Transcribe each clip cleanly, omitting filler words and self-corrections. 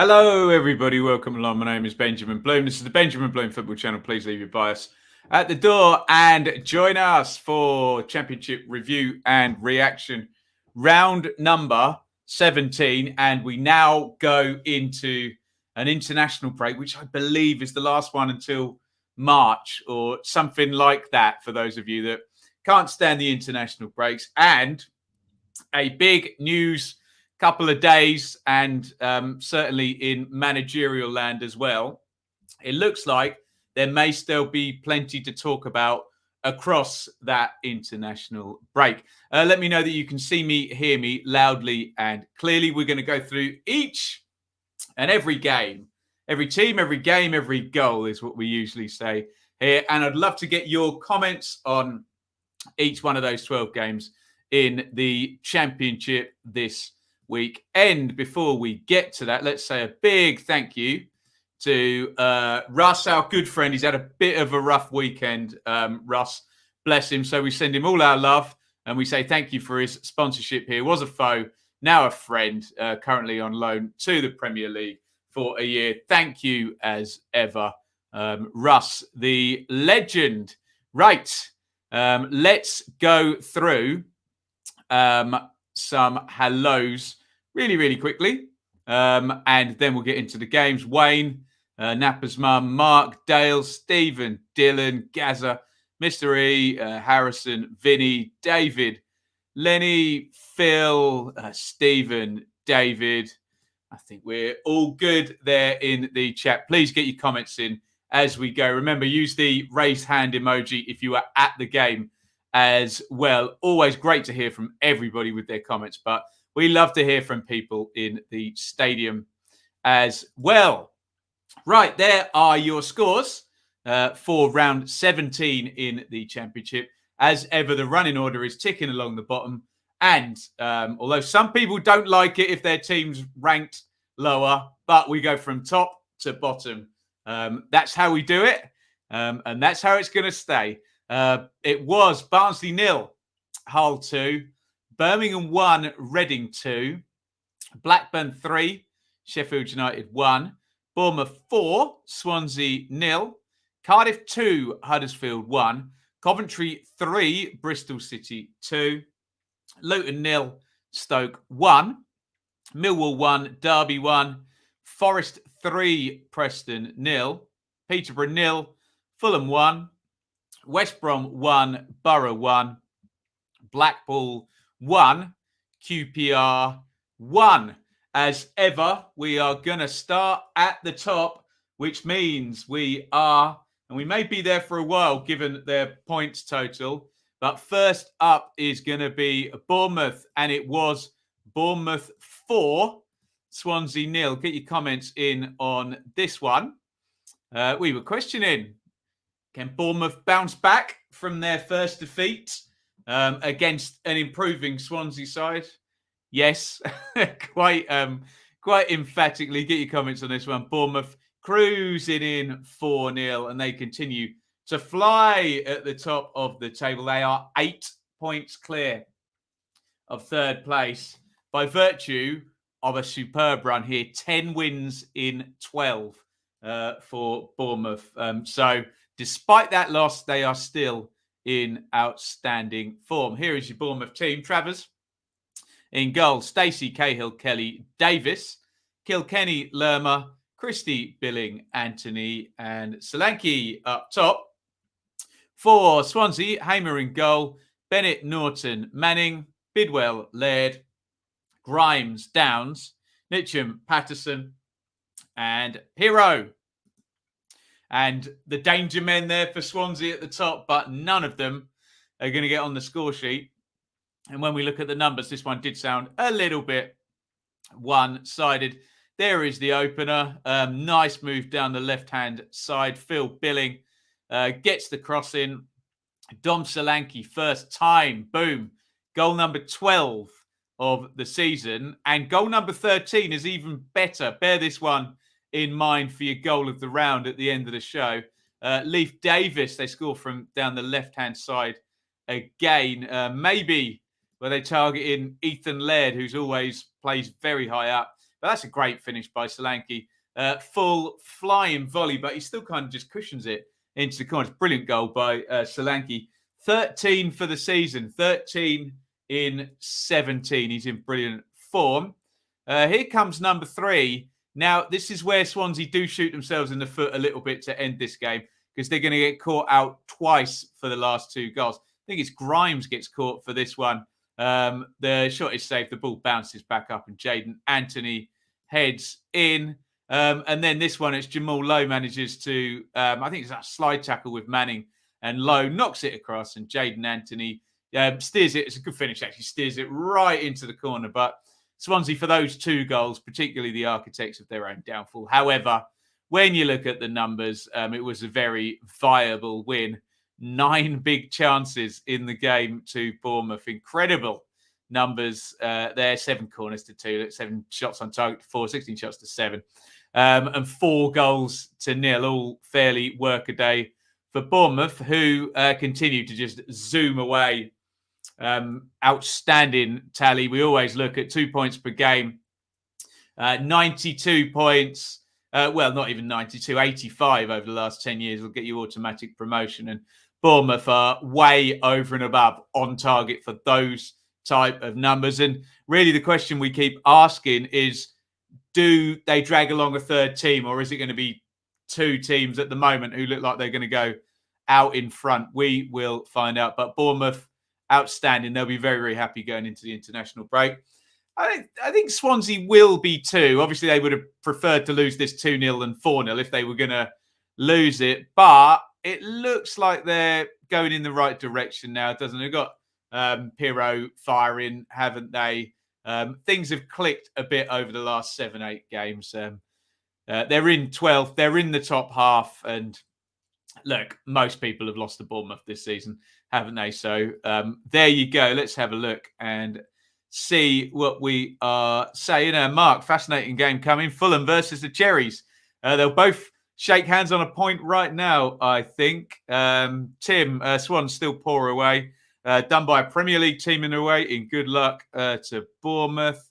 Hello, everybody. Welcome along. My name is Benjamin Bloom. This is the Benjamin Bloom Football Channel. Please leave your bias at the door and join us for Championship review and reaction, round number 17. And we now go into an international break, which I believe is the last one until March or something like that for those of you that can't stand the international breaks. And a big news couple of days, and certainly in managerial land as well. It looks like there may still be plenty to talk about across that international break. Let me know that you can see me, hear me loudly and clearly. We're going to go through each and every game, every team, every game, every goal is what we usually say here. And I'd love to get your comments on each one of those 12 games in the Championship this weekend. Before we get to that, let's say a big thank you to Russ, our good friend. He's had a bit of a rough weekend, Russ, bless him. So we send him all our love and we say thank you for his sponsorship here. Was a foe, now a friend, currently on loan to the Premier League for a year. Thank you as ever, Russ, the legend. Right, let's go through some hellos really quickly. And then we'll get into the games. Wayne, Nappa's mum, Mark, Dale, Stephen, Dylan, Gaza, Mr. E, Harrison, Vinny, David, Lenny, Phil, Stephen, David. I think we're all good there in the chat. Please get your comments in as we go. Remember, use the raised hand emoji if you are at the game as well. Always great to hear from everybody with their comments, but we love to hear from people in the stadium as well. Right, there are your scores for round 17 in the Championship. As ever, the running order is ticking along the bottom. And although some people don't like it if their team's ranked lower, but we go from top to bottom. That's how we do it. And that's how it's going to stay. It was Barnsley 0, Hull 2, Birmingham 1, Reading 2, Blackburn 3, Sheffield United 1, Bournemouth 4, Swansea 0, Cardiff 2, Huddersfield 1, Coventry 3, Bristol City 2, Luton 0, Stoke 1, Millwall 1, Derby 1, Forest 3, Preston 0, Peterborough 0, Fulham 1, West Brom 1, Borough 1, Blackpool 1, QPR 1. As ever, we are going to start at the top, which means we may be there for a while given their points total. But first up is going to be Bournemouth, and it was Bournemouth 4, Swansea 0. Get your comments in on this one. We were questioning, can Bournemouth bounce back from their first defeat against an improving Swansea side? Yes, quite emphatically. Get your comments on this one. Bournemouth cruising in 4-0, and they continue to fly at the top of the table. They are 8 points clear of third place by virtue of a superb run here. 10 wins in 12 for Bournemouth. So despite that loss, they are still in outstanding form. Here is your Bournemouth team. Travers in goal, Stacey, Cahill, Kelly, Davis, Kilkenny, Lerma, Christie, Billing, Anthony, and Solanke up top. For Swansea, Hamer in goal, Bennett, Norton, Manning, Bidwell, Laird, Grimes, Downs, Mitchum, Patterson, and Hero. And the danger men there for Swansea at the top, but none of them are going to get on the score sheet. And when we look at the numbers, this one did sound a little bit one-sided. There is the opener. Nice move down the left-hand side. Phil Billing gets the cross in. Dom Solanke, first time. Boom. Goal number 12 of the season. And goal number 13 is even better. Bear this one in mind for your goal of the round at the end of the show. Leif Davis, they score from down the left-hand side again. Maybe where they target in Ethan Laird, who's always plays very high up. But that's a great finish by Solanke. Full flying volley, but he still kind of just cushions it into the corner. Brilliant goal by Solanke. 13 for the season, 13 in 17. He's in brilliant form. Here comes number 3. Now, this is where Swansea do shoot themselves in the foot a little bit to end this game, because they're going to get caught out twice for the last 2 goals. I think it's Grimes gets caught for this one. The shot is safe. The ball bounces back up and Jaden Anthony heads in. And then this one, it's Jamal Lowe manages to, I think it's that slide tackle with Manning, and Lowe knocks it across, and Jaden Anthony steers it. It's a good finish, actually. Steers it right into the corner. But Swansea, for those 2 goals, particularly the architects of their own downfall. However, when you look at the numbers, it was a very viable win. 9 big chances in the game to Bournemouth. Incredible numbers there. 7 corners to 2, 7 shots on target to 4, 16 shots to 7. And 4 goals to 0, all fairly workaday for Bournemouth, who continue to just zoom away. Outstanding tally. We always look at 2 points per game. 92 points. Well, not even 92, 85 over the last 10 years will get you automatic promotion. And Bournemouth are way over and above on target for those type of numbers. And really the question we keep asking is, do they drag along a 3rd team, or is it going to be 2 teams at the moment who look like they're going to go out in front? We will find out. But Bournemouth, outstanding. They'll be very, very happy going into the international break. I think Swansea will be too. Obviously, they would have preferred to lose this 2-0 than 4-0 if they were going to lose it. But it looks like they're going in the right direction now, doesn't it? They've got Pirro firing, haven't they? Things have clicked a bit over the last 7-8 games. They're in 12th. They're in the top half. And look, most people have lost to Bournemouth this season, haven't they? So there you go. Let's have a look and see what we are saying. Mark, fascinating game coming. Fulham versus the Cherries. They'll both shake hands on a point right now, I think. Tim, Swans still pour away. Done by a Premier League team in a way. In good luck to Bournemouth.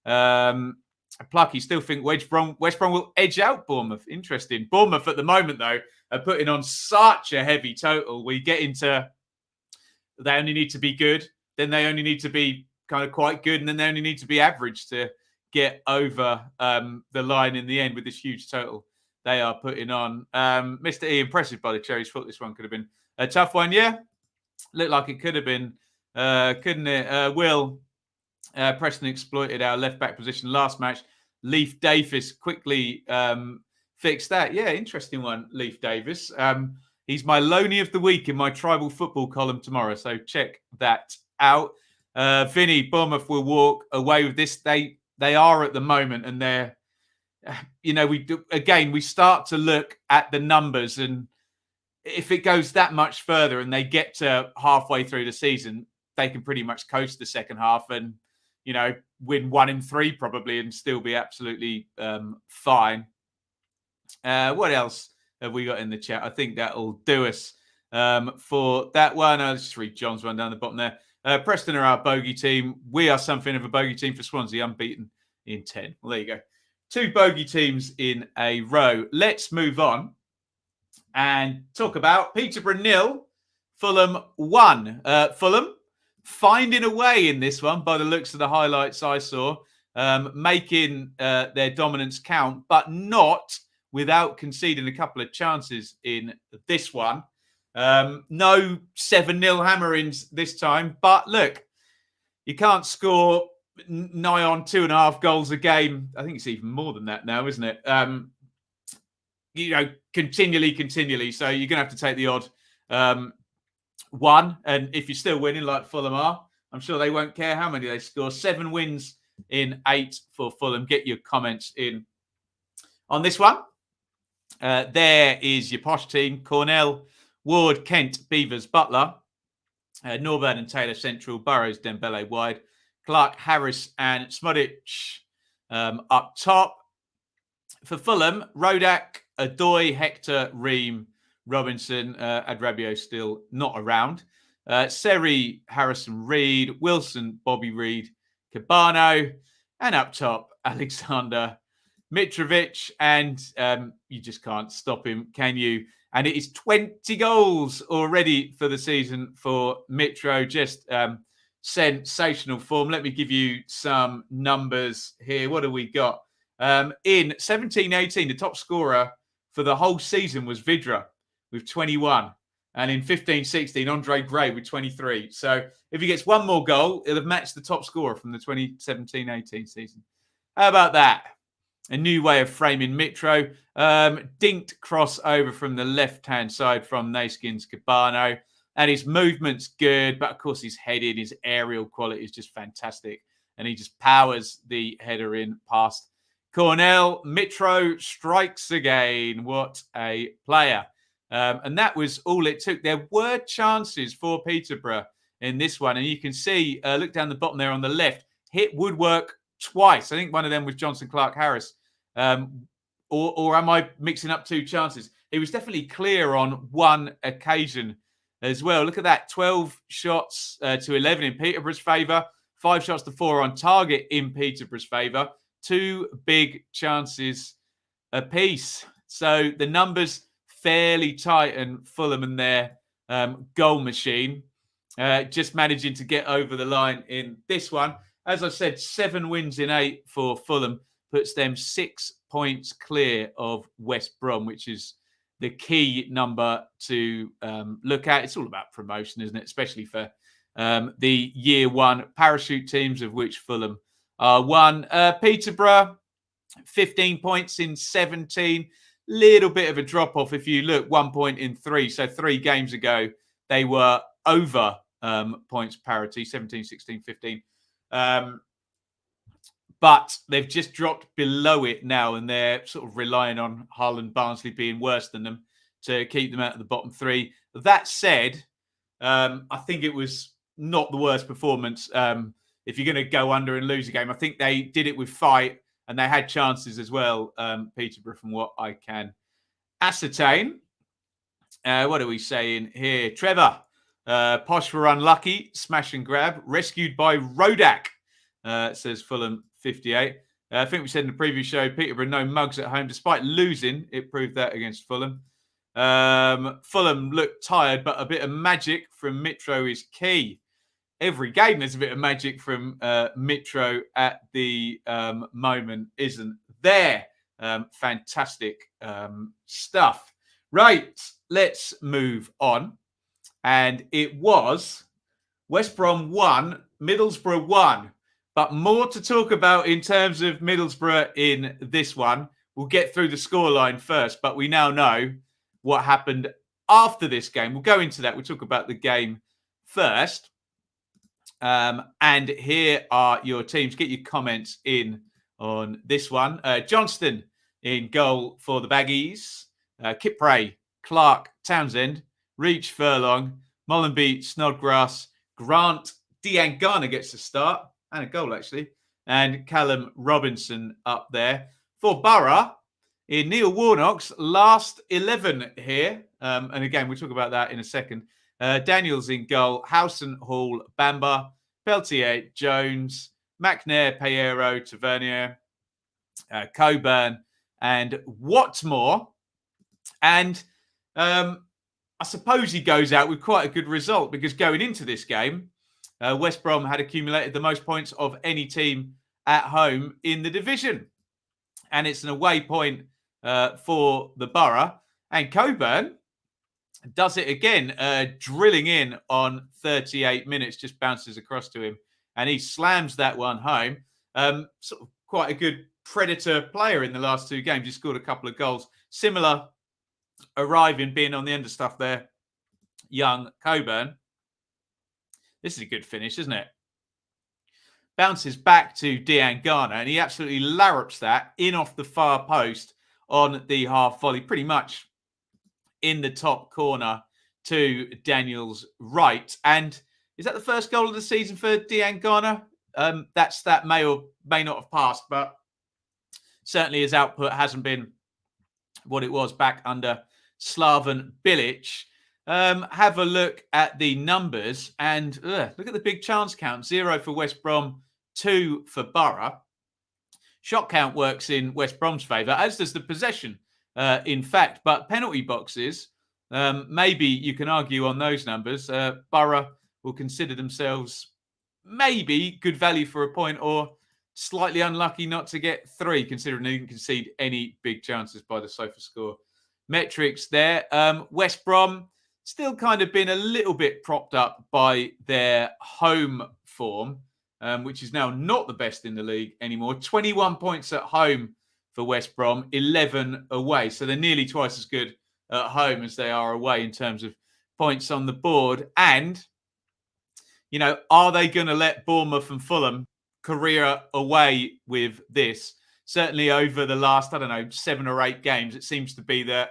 Plucky still think West Brom will edge out Bournemouth. Interesting. Bournemouth at the moment, though, are putting on such a heavy total. We get into they only need to be good. Then they only need to be kind of quite good. And then they only need to be average to get over the line in the end with this huge total they are putting on. Mr. E, impressive by the Cherries. Thought this one could have been a tough one. Yeah, looked like it could have been, couldn't it? Will, Preston exploited our left-back position last match. Leif Davis quickly fixed that. Yeah, interesting one, Leif Davis. He's my Loney of the Week in my tribal football column tomorrow, so check that out. Vinny, Bournemouth will walk away with this. They are at the moment, and they're, we start to look at the numbers, and if it goes that much further and they get to halfway through the season, they can pretty much coast the second half and, win 1 in 3 probably and still be absolutely fine. What else have we got in the chat? I think that'll do us for that one. I'll just read John's one down the bottom there. Preston are our bogey team. We are something of a bogey team for Swansea, unbeaten in 10. Well, there you go. 2 bogey teams in a row. Let's move on and talk about Peterborough 0, Fulham 1. Fulham finding a way in this one by the looks of the highlights I saw, making their dominance count, but not without conceding a couple of chances in this one. No 7-0 hammerings this time, but look, you can't score nigh on 2.5 goals a game. I think it's even more than that now, isn't it? Continually. So you're going to have to take the odd one. And if you're still winning like Fulham are, I'm sure they won't care how many they score. 7 wins in 8 for Fulham. Get your comments in on this one. There is your posh team. Cornell, Ward, Kent, Beavers, Butler. Norburn and Taylor central. Burrows, Dembele wide. Clark, Harris and Smodic up top. For Fulham, Rodak, Adoy, Hector, Ream, Robinson, Adrabio still not around. Seri, Harrison, Reed, Wilson, Bobby Reed, Cabano, And up top, Alexander Mitrovic. And you just can't stop him, can you? And it is 20 goals already for the season for Mitro. Just sensational form. Let me give you some numbers here. What have we got? In 17-18, the top scorer for the whole season was Vidra with 21. And in 15-16, Andre Gray with 23. So if he gets one more goal, he'll have matched the top scorer from the 2017-18 season. How about that? A new way of framing Mitro. Dinked crossover from the left-hand side from Naskins Cabano. And his movement's good, but of course his heading, his aerial quality is just fantastic. And he just powers the header in past Cornell. Mitro strikes again. What a player. And that was all it took. There were chances for Peterborough in this one. And you can see, look down the bottom there on the left, hit woodwork twice. I think one of them was Johnson Clark-Harris. Or am I mixing up two chances? He was definitely clear on one occasion as well. Look at that. 12 shots to 11 in Peterborough's favour. 5 shots to 4 on target in Peterborough's favour. 2 big chances apiece. So the numbers fairly tight, and Fulham and their goal machine just managing to get over the line in this one. As I said, 7 wins in 8 for Fulham puts them 6 points clear of West Brom, which is the key number to look at. It's all about promotion, isn't it? Especially for the year one parachute teams, of which Fulham are one. Peterborough, 15 points in 17. Little bit of a drop-off if you look, 1 point in 3. So 3 games ago, they were over points parity, 17, 16, 15. But they've just dropped below it now, and they're sort of relying on Hull and Barnsley being worse than them to keep them out of the bottom 3. That said, I think it was not the worst performance. If you're going to go under and lose a game, I think they did it with fight, and they had chances as well, Peterborough, from what I can ascertain. What are we saying here? Trevor, Posh were unlucky, smash and grab, rescued by Rodak, says Fulham 58. I think we said in the previous show, Peterborough no mugs at home. Despite losing, it proved that against Fulham. Fulham looked tired, but a bit of magic from Mitro is key. Every game there's a bit of magic from Mitro at the moment, isn't there? Fantastic stuff. Right, let's move on. And it was West Brom 1, Middlesbrough 1. But more to talk about in terms of Middlesbrough in this one. We'll get through the scoreline first, but we now know what happened after this game. We'll go into that. We'll talk about the game first. And here are your teams. Get your comments in on this one. Johnston in goal for the Baggies. Kipray, Clark, Townsend, Reach, Furlong, Mollenby, Snodgrass, Grant, Diangana gets a start. And a goal, actually. And Callum Robinson up there. For Borough, in Neil Warnock's last 11 here. And again, we'll talk about that in a second. Daniels in goal. Howson, Hall, Bamba, Peltier, Jones, McNair, Pereiro, Tavernier, Coburn, and Watmore. And I suppose he goes out with quite a good result, because going into this game, West Brom had accumulated the most points of any team at home in the division. And it's an away point for the Borough. And Coburn does it again, drilling in on 38 minutes, just bounces across to him. And he slams that one home. Sort of quite a good predator player in the last 2 games. He scored a couple of goals. Similar arriving, being on the end of stuff there, young Coburn. This is a good finish, isn't it? Bounces back to Diangana, and he absolutely larrups that in off the far post on the half volley, pretty much in the top corner to Daniel's right. And is that the first goal of the season for Diangana? That may or may not have passed, but certainly his output hasn't been what it was back under Slaven Bilic. Have a look at the numbers and look at the big chance count. 0 for West Brom, 2 for Borough. Shot count works in West Brom's favour, as does the possession, in fact. But penalty boxes, maybe you can argue on those numbers. Borough will consider themselves maybe good value for a point, or slightly unlucky not to get 3, considering they didn't concede any big chances by the Sofa score metrics there. West Brom still kind of been a little bit propped up by their home form, which is now not the best in the league anymore. 21 points at home for West Brom, 11 away. So they're nearly twice as good at home as they are away in terms of points on the board. And, you know, are they going to let Bournemouth and Fulham career away with this? Certainly over the last, 7 or 8 games, it seems to be that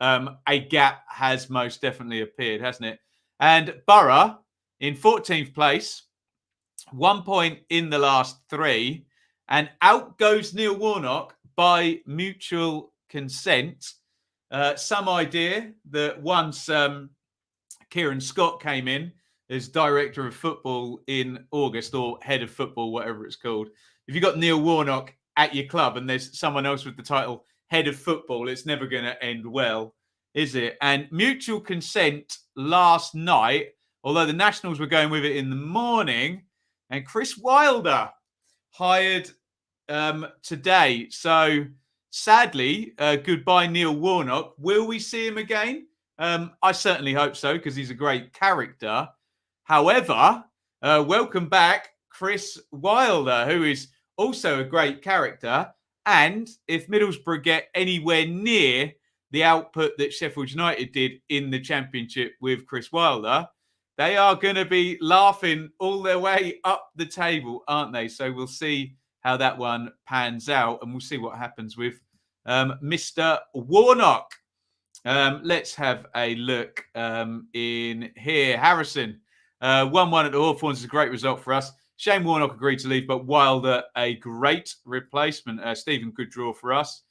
a gap has most definitely appeared, hasn't it? And Borough in 14th place, 1 point in the last 3, and out goes Neil Warnock by mutual consent. Some idea that once Kieran Scott came in as director of football in August, or head of football, whatever it's called, if you've got Neil Warnock at your club and there's someone else with the title head of football, it's never going to end well, is it? And mutual consent last night, although the Nationals were going with it in the morning, and Chris Wilder hired today. So sadly, goodbye Neil Warnock. Will we see him again? I certainly hope so, because he's a great character. However, welcome back Chris Wilder, who is also a great character. And if Middlesbrough get anywhere near the output that Sheffield United did in the Championship with Chris Wilder, they are going to be laughing all their way up the table, aren't they? So we'll see how that one pans out, and we'll see what happens with Mr. Warnock. Let's have a look in here. Harrison, 1-1 at the Hawthorns is a great result for us. Shane Warnock agreed to leave, but Wilder, a great replacement. Stephen, good draw for us.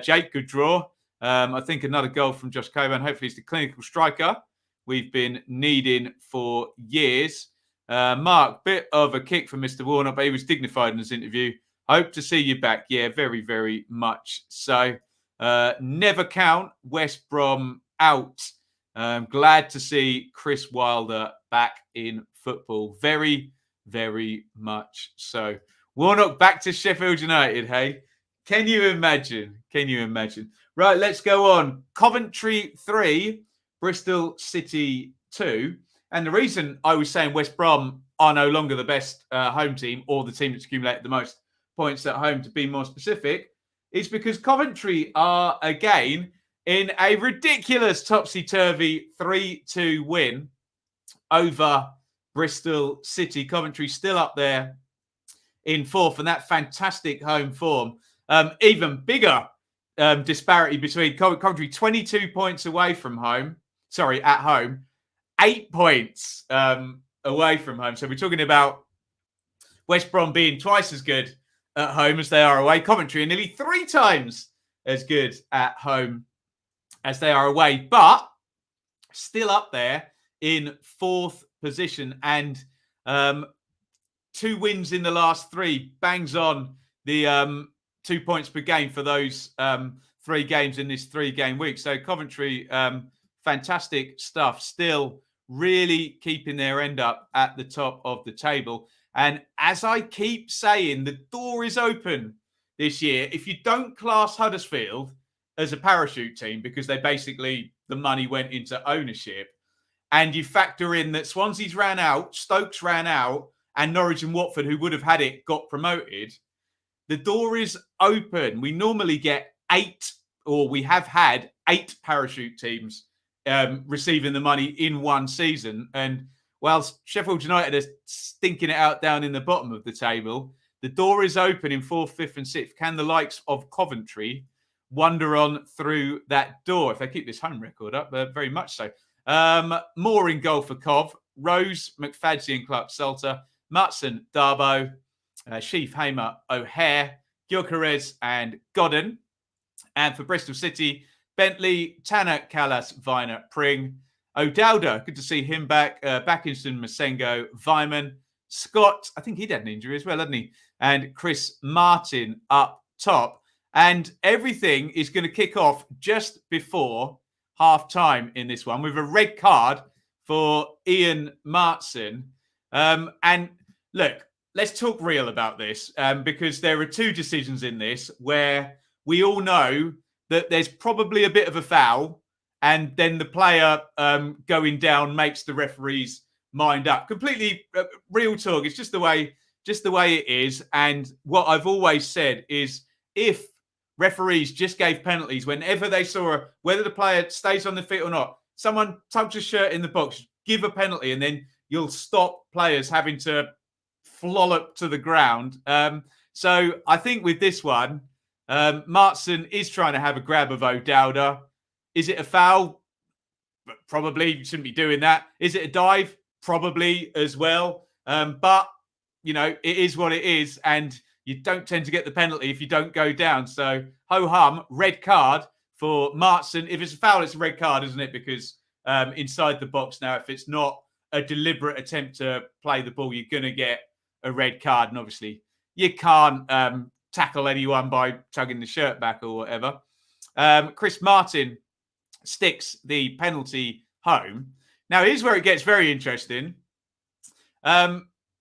Jake, good draw. I think another goal from Josh Coburn. Hopefully he's the clinical striker we've been needing for years. Mark, bit of a kick for Mr. Warnock, but he was dignified in his interview. Hope to see you back. Yeah, very, very much so. Never count West Brom out. Glad to see Chris Wilder back in football. Very, very much so. Warnock back to Sheffield United, hey? Can you imagine? Can you imagine? Right, let's go on. Coventry 3, Bristol City 2. And the reason I was saying West Brom are no longer the best home team, or the team that's accumulated the most points at home, to be more specific, is because Coventry are, again, in a ridiculous topsy-turvy 3-2 win over Bristol City. Coventry still up there in 4th, and that fantastic home form. Even bigger disparity between Coventry, 22 points away from home. Sorry, at home. 8 points away from home. So we're talking about West Brom being twice as good at home as they are away. Coventry are nearly 3 times as good at home as they are away, but still up there in 4th position, and 2 wins in the last 3, bangs on the 2 points per game for those 3 games in this 3-game week. So Coventry, fantastic stuff. Still really keeping their end up at the top of the table. And as I keep saying, the door is open this year. If you don't class Huddersfield as a parachute team, because they basically, the money went into ownership, and you factor in that Swansea's ran out, Stoke's ran out, and Norwich and Watford, who would have had it, got promoted, the door is open. We normally get 8, or we have had 8 parachute teams receiving the money in one season. And whilst Sheffield United are stinking it out down in the bottom of the table, the door is open in 4th, 5th and 6th. Can the likes of Coventry wander on through that door? If they keep this home record up, very much so. More in goal for Cov. Rose, McFadzean and Clark Salter. Mutson, Darbo. Sheaf, Hamer, O'Hare. Gyökeres and Godden. And for Bristol City, Bentley, Tanner, Callas, Viner, Pring. O'Dowda, good to see him back. Backinson, Masengo, Vyman, Scott, I think he'd had an injury as well, hadn't he? And Chris Martin up top. And everything is going to kick off just before half time in this one with a red card for Ian Martson. And look, let's talk real about this because there are two decisions in this where we all know that there's probably a bit of a foul and then the player going down makes the referee's mind up. Completely real talk. It's just the way it is. And what I've always said is if referees just gave penalties whenever they saw whether the player stays on the feet or not, someone tugs a shirt in the box, give a penalty, and then you'll stop players having to flollop to the ground. So I think with this one, Martson is trying to have a grab of O'Dowda. Is it a foul? Probably. You shouldn't be doing that. Is it a dive? Probably as well. But, you know, it is what it is. And you don't tend to get the penalty if you don't go down. So, ho-hum, red card for Martson. If it's a foul, it's a red card, isn't it? Because inside the box now, if it's not a deliberate attempt to play the ball, you're going to get a red card. And obviously, you can't tackle anyone by tugging the shirt back or whatever. Chris Martin sticks the penalty home. Now, here's where it gets very interesting.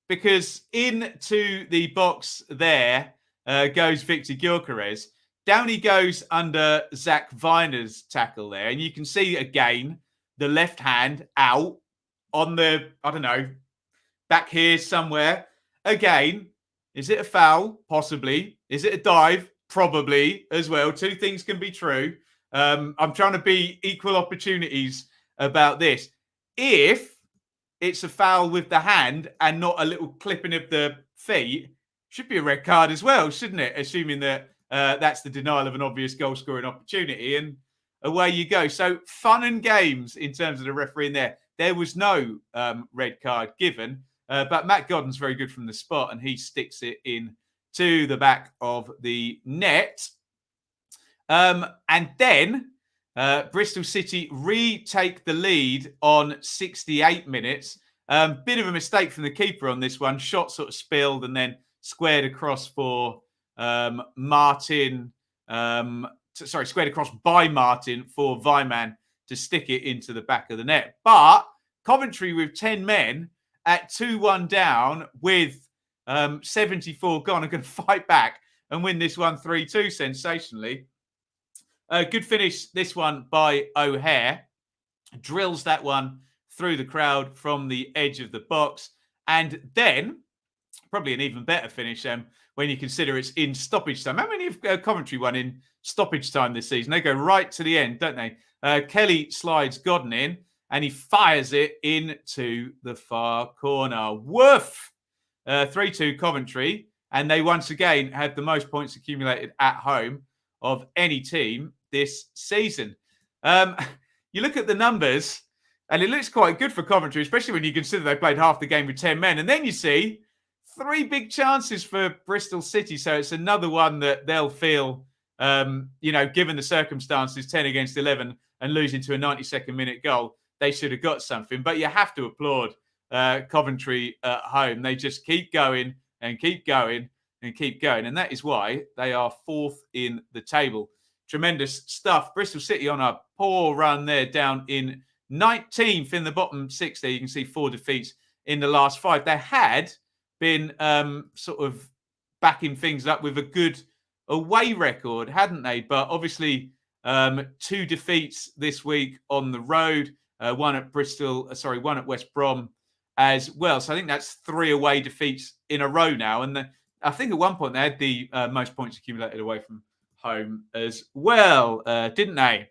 Because into the box there goes Victor Gyökeres. Down he goes under Zach Viner's tackle there. And you can see again the left hand out on the, I don't know, back here somewhere. Again, is it a foul? Possibly. Is it a dive? Probably as well. Two things can be true. I'm trying to be equal opportunities about this. If it's a foul with the hand and not a little clipping of the feet, should be a red card as well, shouldn't it? Assuming that that's the denial of an obvious goal-scoring opportunity. And away you go. So fun and games in terms of the referee in there. There was no red card given, but Matt Godden's very good from the spot and he sticks it in to the back of the net. And then Bristol City retake the lead on 68 minutes. Bit of a mistake from the keeper on this one. Shot sort of spilled and then squared across for Martin. Squared across by Martin for Weimann to stick it into the back of the net. But Coventry with 10 men at 2-1 down with 74 gone are going to fight back and win this one 3-2 sensationally. Good finish, this one by O'Hare. Drills that one through the crowd from the edge of the box. And then, probably an even better finish when you consider it's in stoppage time. How many have Coventry won in stoppage time this season? They go right to the end, don't they? Kelly slides Godden in and he fires it into the far corner. Woof! 3-2 Coventry. And they once again had the most points accumulated at home of any team this season. You look at the numbers and it looks quite good for Coventry, especially when you consider they played half the game with 10 men. And then you see 3 big chances for Bristol City. So it's another one that they'll feel, given the circumstances, 10 against 11 and losing to a 92nd minute goal, they should have got something. But you have to applaud Coventry at home. They just keep going and keep going and keep going. And that is why they are 4th in the table. Tremendous stuff. Bristol City on a poor run there, down in 19th in the bottom 6 there. You can see 4 defeats in the last 5. They had been sort of backing things up with a good away record, hadn't they? But obviously 2 defeats this week on the road. One at West Brom as well. So I think that's 3 away defeats in a row now. And I think at one point they had the most points accumulated away from home as well, didn't they?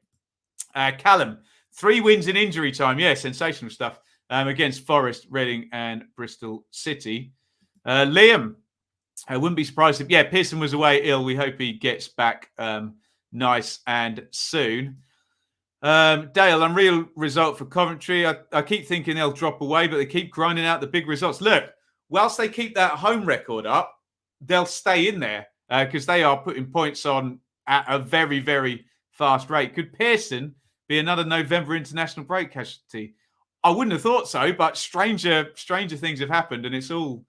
Callum, 3 wins in injury time. Yeah, sensational stuff against Forest, Reading and Bristol City. Liam, I wouldn't be surprised if, Pearson was away ill. We hope he gets back nice and soon. Dale, unreal result for Coventry. I keep thinking they'll drop away, but they keep grinding out the big results. Look, whilst they keep that home record up, they'll stay in there because they are putting points on at a very, very fast rate. Could Pearson be another November international break casualty? I wouldn't have thought so, but stranger things have happened, and it's all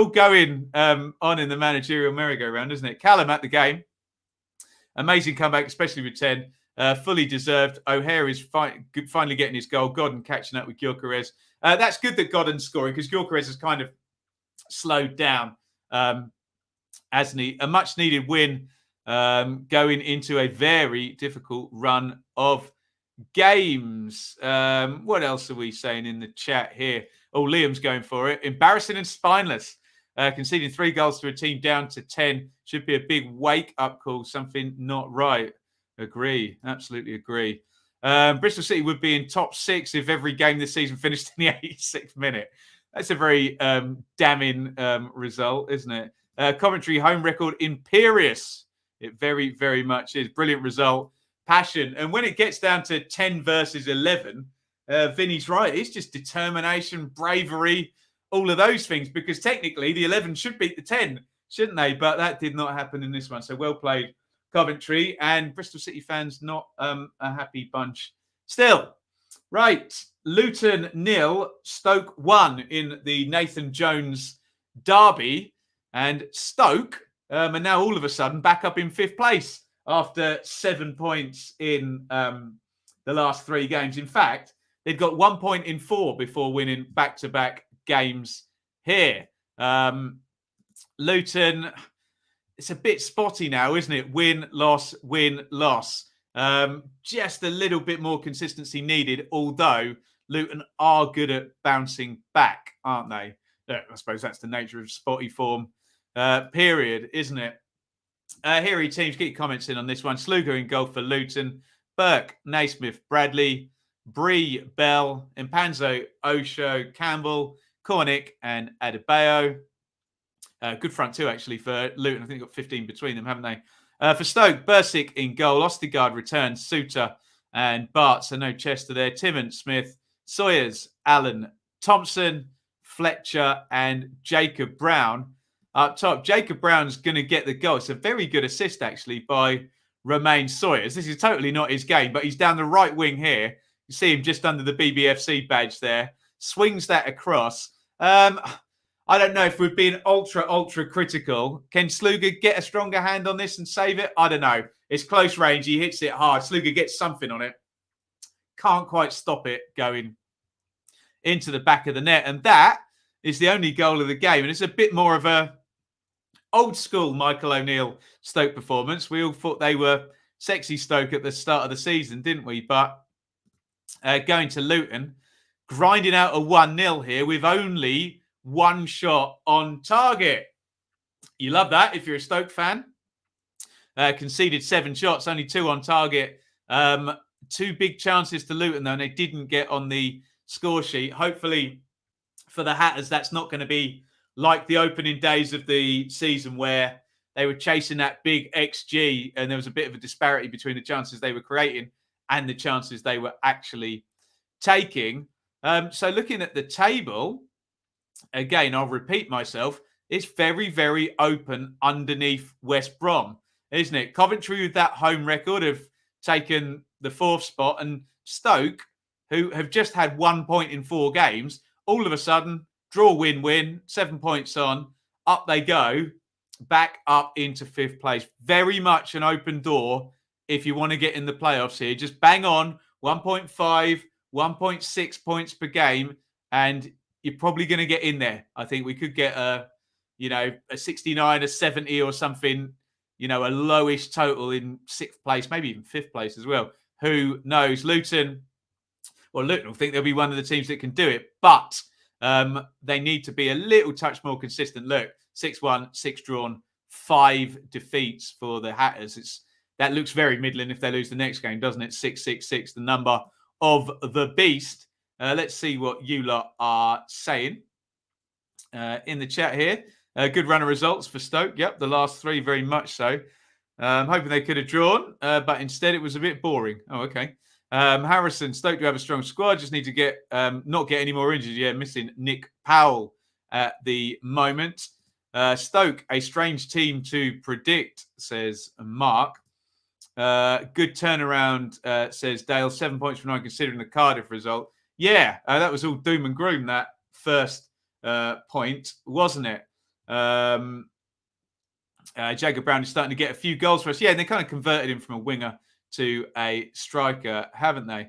going on in the managerial merry-go-round, isn't it? Callum at the game, amazing comeback, especially with 10, fully deserved. O'Hare is finally getting his goal. Godden catching up with Gyökeres. That's good that Godden's scoring because Gyökeres has kind of slowed down, hasn't he? A much-needed win going into a very difficult run of games. What else are we saying in the chat here? Oh, Liam's going for it. Embarrassing and spineless. Conceding 3 goals to a team down to 10 should be a big wake-up call. Something not right. Agree. Absolutely agree. Bristol City would be in top 6 if every game this season finished in the 86th minute. That's a very damning result, isn't it? Coventry home record imperious. It very, very much is. Brilliant result. Passion. And when it gets down to 10 versus 11, Vinny's right. It's just determination, bravery, all of those things, because technically the 11 should beat the 10, shouldn't they? But that did not happen in this one. So well played, Coventry. And Bristol City fans, not a happy bunch still. Right. Luton 0, Stoke 1 in the Nathan Jones derby. And Stoke are now all of a sudden back up in 5th place after 7 points in the last 3 games. In fact, they'd got 1 point in 4 before winning back-to-back games here. Luton, it's a bit spotty now, isn't it? Win, loss, win, loss. Just a little bit more consistency needed, although Luton are good at bouncing back, aren't they? I suppose that's the nature of spotty form period, isn't it? Here are your teams. Get your comments in on this one. Slugo in goal for Luton. Burke, Naismith, Bradley, Bree, Bell, Impanzo, Osho, Campbell, Cornick, and Adebayo. Good front two, actually, for Luton. I think they've got 15 between them, haven't they? For Stoke, Bursic in goal. Ostigard returns. Suter and Bart. So no Chester there. Timmon, Smith, Sawyers, Allen, Thompson, Fletcher, and Jacob Brown. Up top, Jacob Brown's going to get the goal. It's a very good assist, actually, by Romain Sawyers. This is totally not his game, but he's down the right wing here. You see him just under the BBFC badge there. Swings that across. I don't know if we're being ultra critical. Can Sluga get a stronger hand on this and save it? I don't know. It's close range. He hits it hard. Sluga gets something on it. Can't quite stop it going into the back of the net. And that is the only goal of the game. And it's a bit more of a old school Michael O'Neill Stoke performance. We all thought they were sexy Stoke at the start of the season, didn't we? But going to Luton, grinding out a 1-0 here with only 1 shot on target. You love that if you're a Stoke fan. Conceded 7 shots, only 2 on target. 2 big chances to Luton, though, and they didn't get on the score sheet. Hopefully for the Hatters, that's not going to be like the opening days of the season where they were chasing that big XG and there was a bit of a disparity between the chances they were creating and the chances they were actually taking. So looking at the table, again, I'll repeat myself, it's very, very open underneath West Brom, isn't it? Coventry with that home record have taken the 4th spot, and Stoke, who have just had 1 point in 4 games, all of a sudden, draw, win, 7 points on, up they go, back up into 5th place. Very much an open door if you want to get in the playoffs here. Just bang on 1.5, 1.6 points per game, and you're probably going to get in there. I think we could get a 69, a 70 or something, a lowish total in 6th place, maybe even 5th place as well. Who knows? Luton will think they'll be one of the teams that can do it, but they need to be a little touch more consistent. Look, 6-1, 6 drawn, 5 defeats for the Hatters. That looks very middling if they lose the next game, doesn't it? 6-6-6, the number of the beast. Let's see what you lot are saying in the chat here. Good run of results for Stoke. Yep, the last 3 very much so. Hoping they could have drawn, but instead it was a bit boring. Oh, okay. Harrison, Stoke do have a strong squad. Just need to not get any more injured. Yeah, missing Nick Powell at the moment. Stoke, a strange team to predict, says Mark. Good turnaround, says Dale. 7 points for 9, considering the Cardiff result. Yeah, that was all doom and gloom, that first point, wasn't it? Jacob Brown is starting to get a few goals for us. Yeah, they kind of converted him from a winger to a striker, haven't they?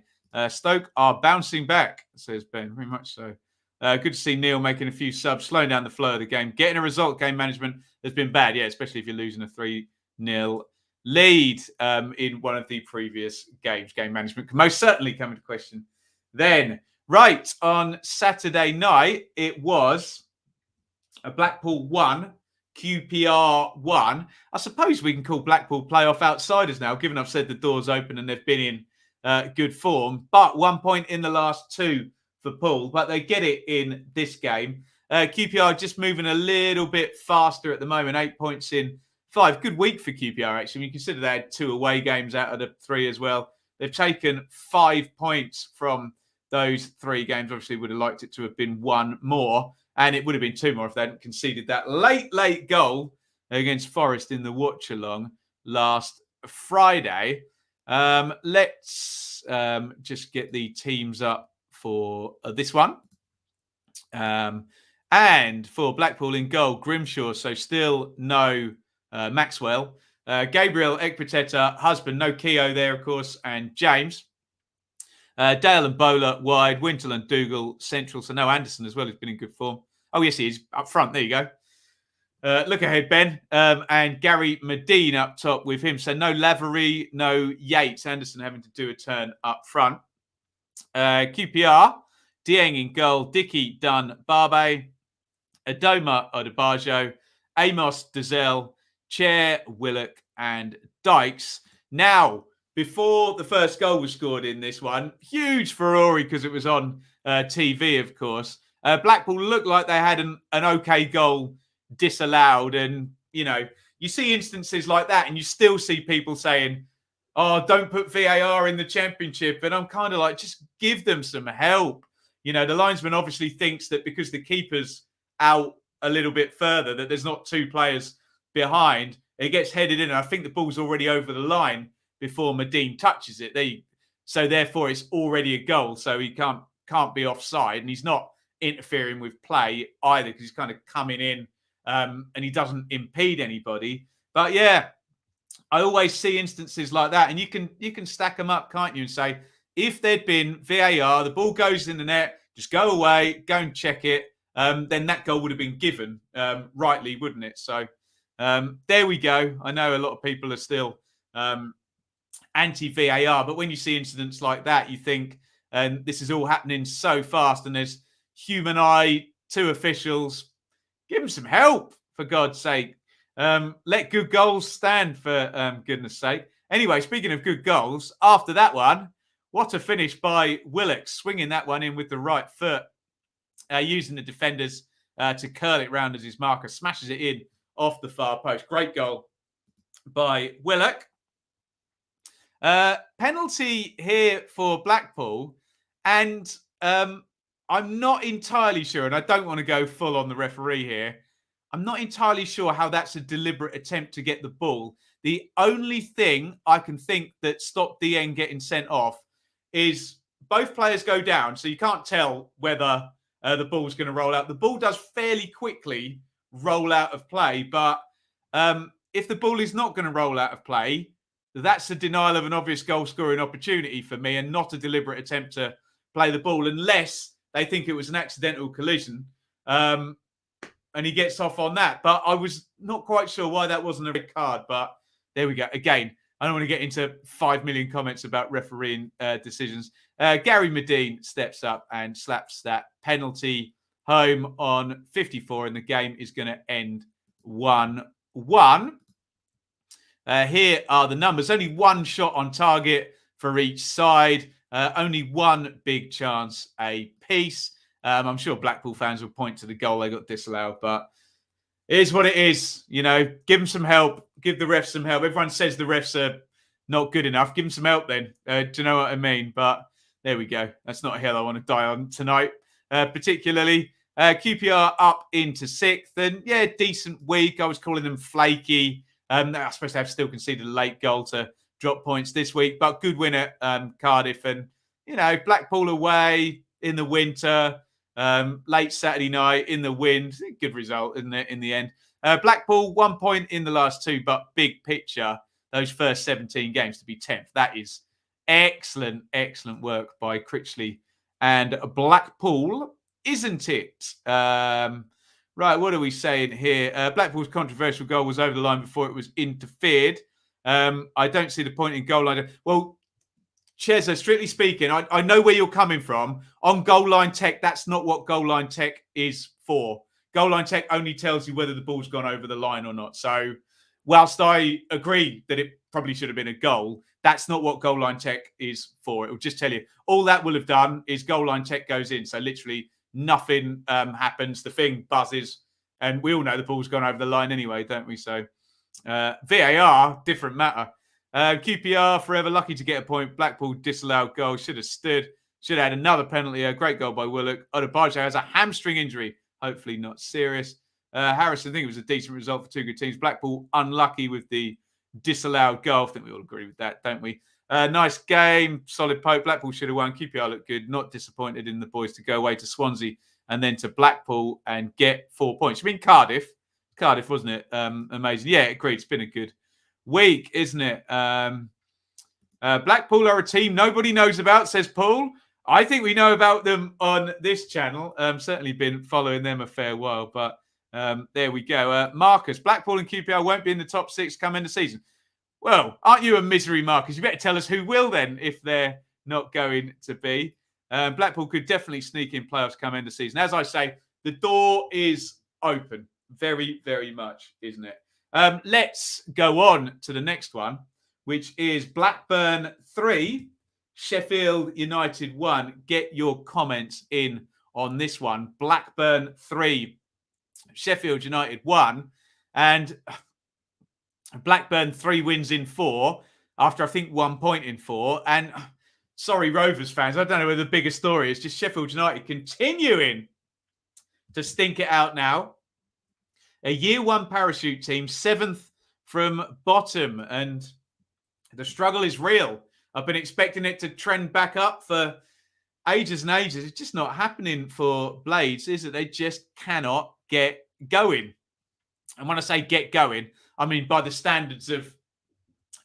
Stoke are bouncing back, says Ben. Very much so. Good to see Neil making a few subs, slowing down the flow of the game. Getting a result, game management has been bad. Yeah, especially if you're losing a 3-0 lead in one of the previous games. Game management can most certainly come into question then. Right, on Saturday night, it was a Blackpool 1, QPR 1. I suppose we can call Blackpool playoff outsiders now, given I've said the door's open and they've been in good form. But 1 point in the last 2 for Poole, but they get it in this game. QPR just moving a little bit faster at the moment, 8 points in 5. Good week for QPR, actually. You consider they had 2 away games out of the 3 as well. They've taken 5 points from those 3 games. Obviously, would have liked it to have been 1 more. And it would have been 2 more if they hadn't conceded that late goal against Forest in the watch-along last Friday. Let's just get the teams up for this one. And for Blackpool in goal, Grimshaw, so still no Maxwell. Gabriel Ekpiteta, husband, no Keogh there, of course, and James. Dale and Bowler wide, Wintle and Dougal central, so no Anderson as well, who's been in good form. Oh, yes, he is up front. There you go. Look ahead, Ben. And Gary Medine up top with him. So no Lavery, no Yates. Anderson having to do a turn up front. QPR, Dieng in goal, Dickey, Dunn, Barbe, Adoma, Odebajo, Amos, Dazelle, Chair, Willock, and Dykes. Now, before the first goal was scored in this one, huge furore because it was on TV, of course. Blackpool looked like they had an okay goal disallowed. And, you know, you see instances like that and you still see people saying, oh, don't put VAR in the Championship. And I'm kind of like, just give them some help. You know, the linesman obviously thinks that because the keeper's out a little bit further, that there's not 2 players behind. It gets headed in. And I think the ball's already over the line before Medine touches it. So therefore, it's already a goal. So he can't be offside. And he's not interfering with play either because he's kind of coming in and he doesn't impede anybody. But yeah, I always see instances like that, and you can stack them up, can't you, and say, if there'd been VAR, the ball goes in the net, just go away, go and check it, then that goal would have been given rightly, wouldn't it? So there we go. I know a lot of people are still anti-VAR, but when you see incidents like that, you think, and this is all happening so fast, and there's human eye, 2 officials, give them some help, for God's sake. Let good goals stand, for goodness sake. Anyway, speaking of good goals, after that one, what a finish by Willock, swinging that one in with the right foot, using the defenders to curl it round as his marker, smashes it in off the far post. Great goal by Willock. Penalty here for Blackpool, and I'm not entirely sure, and I don't want to go full on the referee here. I'm not entirely sure how that's a deliberate attempt to get the ball. The only thing I can think that stopped Dieng getting sent off is both players go down, so you can't tell whether the ball's going to roll out. The ball does fairly quickly roll out of play, but if the ball is not going to roll out of play, that's a denial of an obvious goal-scoring opportunity for me and not a deliberate attempt to play the ball, unless they think it was an accidental collision. And he gets off on that. But I was not quite sure why that wasn't a red card. But there we go. Again, I don't want to get into 5 million comments about refereeing decisions. Gary Medine steps up and slaps that penalty home on 54, and the game is going to end 1-1. Here are the numbers. Only 1 shot on target for each side. Only 1 big chance apiece. I'm sure Blackpool fans will point to the goal they got disallowed, but it is what it is. You know, give them some help. Give the refs some help. Everyone says the refs are not good enough. Give them some help then. Do you know what I mean? But there we go. That's not a hill I want to die on tonight, particularly. QPR up into 6th. And yeah, decent week. I was calling them flaky. I suppose they have still conceded a late goal to drop points this week, but good win at Cardiff. And, you know, Blackpool away, in the winter, late Saturday night in the wind. Good result, isn't it, in the end? Blackpool, 1 point in the last 2, but big picture, those first 17 games to be 10th. That is excellent, excellent work by Critchley and Blackpool, isn't it? Right, what are we saying here? Blackpool's controversial goal was over the line before it was interfered. I don't see the point in goal line. Well, Chesa, strictly speaking, I know where you're coming from. On goal line tech, that's not what goal line tech is for. Goal line tech only tells you whether the ball's gone over the line or not. So whilst I agree that it probably should have been a goal, that's not what goal line tech is for. It will just tell you all that will have done is goal line tech goes in. So literally nothing happens. The thing buzzes, and we all know the ball's gone over the line anyway, don't we? So VAR, different matter. QPR, forever lucky to get a point. Blackpool disallowed goal. Should have stood. Should have had another penalty. A great goal by Willock. Odebajo has a hamstring injury. Hopefully not serious. Harrison, I think it was a decent result for two good teams. Blackpool unlucky with the disallowed goal. I think we all agree with that, don't we? Nice game. Solid poke. Blackpool should have won. QPR looked good. Not disappointed in the boys to go away to Swansea and then to Blackpool and get 4 points. You mean Cardiff? Cardiff, wasn't it? Amazing. Yeah, agreed. It's been a good week, isn't it? Blackpool are a team nobody knows about, says Paul. I think we know about them on this channel. Certainly been following them a fair while, but there we go. Marcus, Blackpool and QPR won't be in the top 6 come end of season. Well, aren't you a misery, Marcus? You better tell us who will then if they're not going to be. Blackpool could definitely sneak in playoffs come end of season. As I say, the door is open. Very, very much, isn't it? Let's go on to the next one, which is Blackburn 3, Sheffield United 1. Get your comments in on this one. Blackburn 3, Sheffield United 1. And Blackburn 3 wins in 4 after, I think, 1 point in 4. And sorry, Rovers fans, I don't know where the bigger story is. Just Sheffield United continuing to stink it out now. A year 1 parachute team, 7th from bottom. And the struggle is real. I've been expecting it to trend back up for ages and ages. It's just not happening for Blades, is it? They just cannot get going. And when I say get going, I mean by the standards of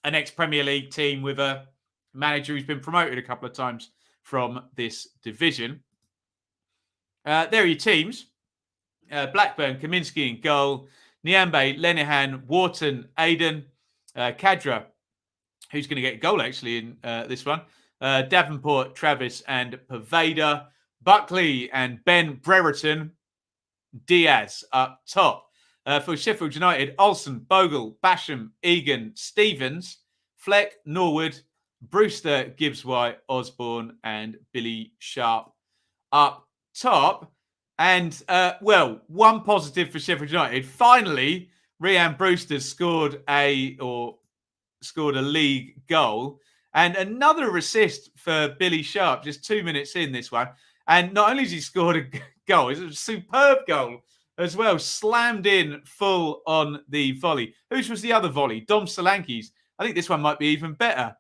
an ex-Premier League team with a manager who's been promoted a couple of times from this division. There are your teams. Blackburn, Kaminski in goal. Nyambe, Lenihan, Wharton, Aiden, Kadra, who's going to get a goal actually in this one. Davenport, Travis, and Paveda. Buckley and Ben Brereton. Diaz up top. For Sheffield United, Olsen, Bogle, Basham, Egan, Stevens, Fleck, Norwood, Brewster, Gibbs-White, Osborne, and Billy Sharp up top. And, well, one positive for Sheffield United. Finally, Rhian Brewster scored a league goal. And another assist for Billy Sharp, just 2 minutes in this one. And not only has he scored a goal, it's a superb goal as well. Slammed in full on the volley. Whose was the other volley? Dom Solanke's. I think this one might be even better.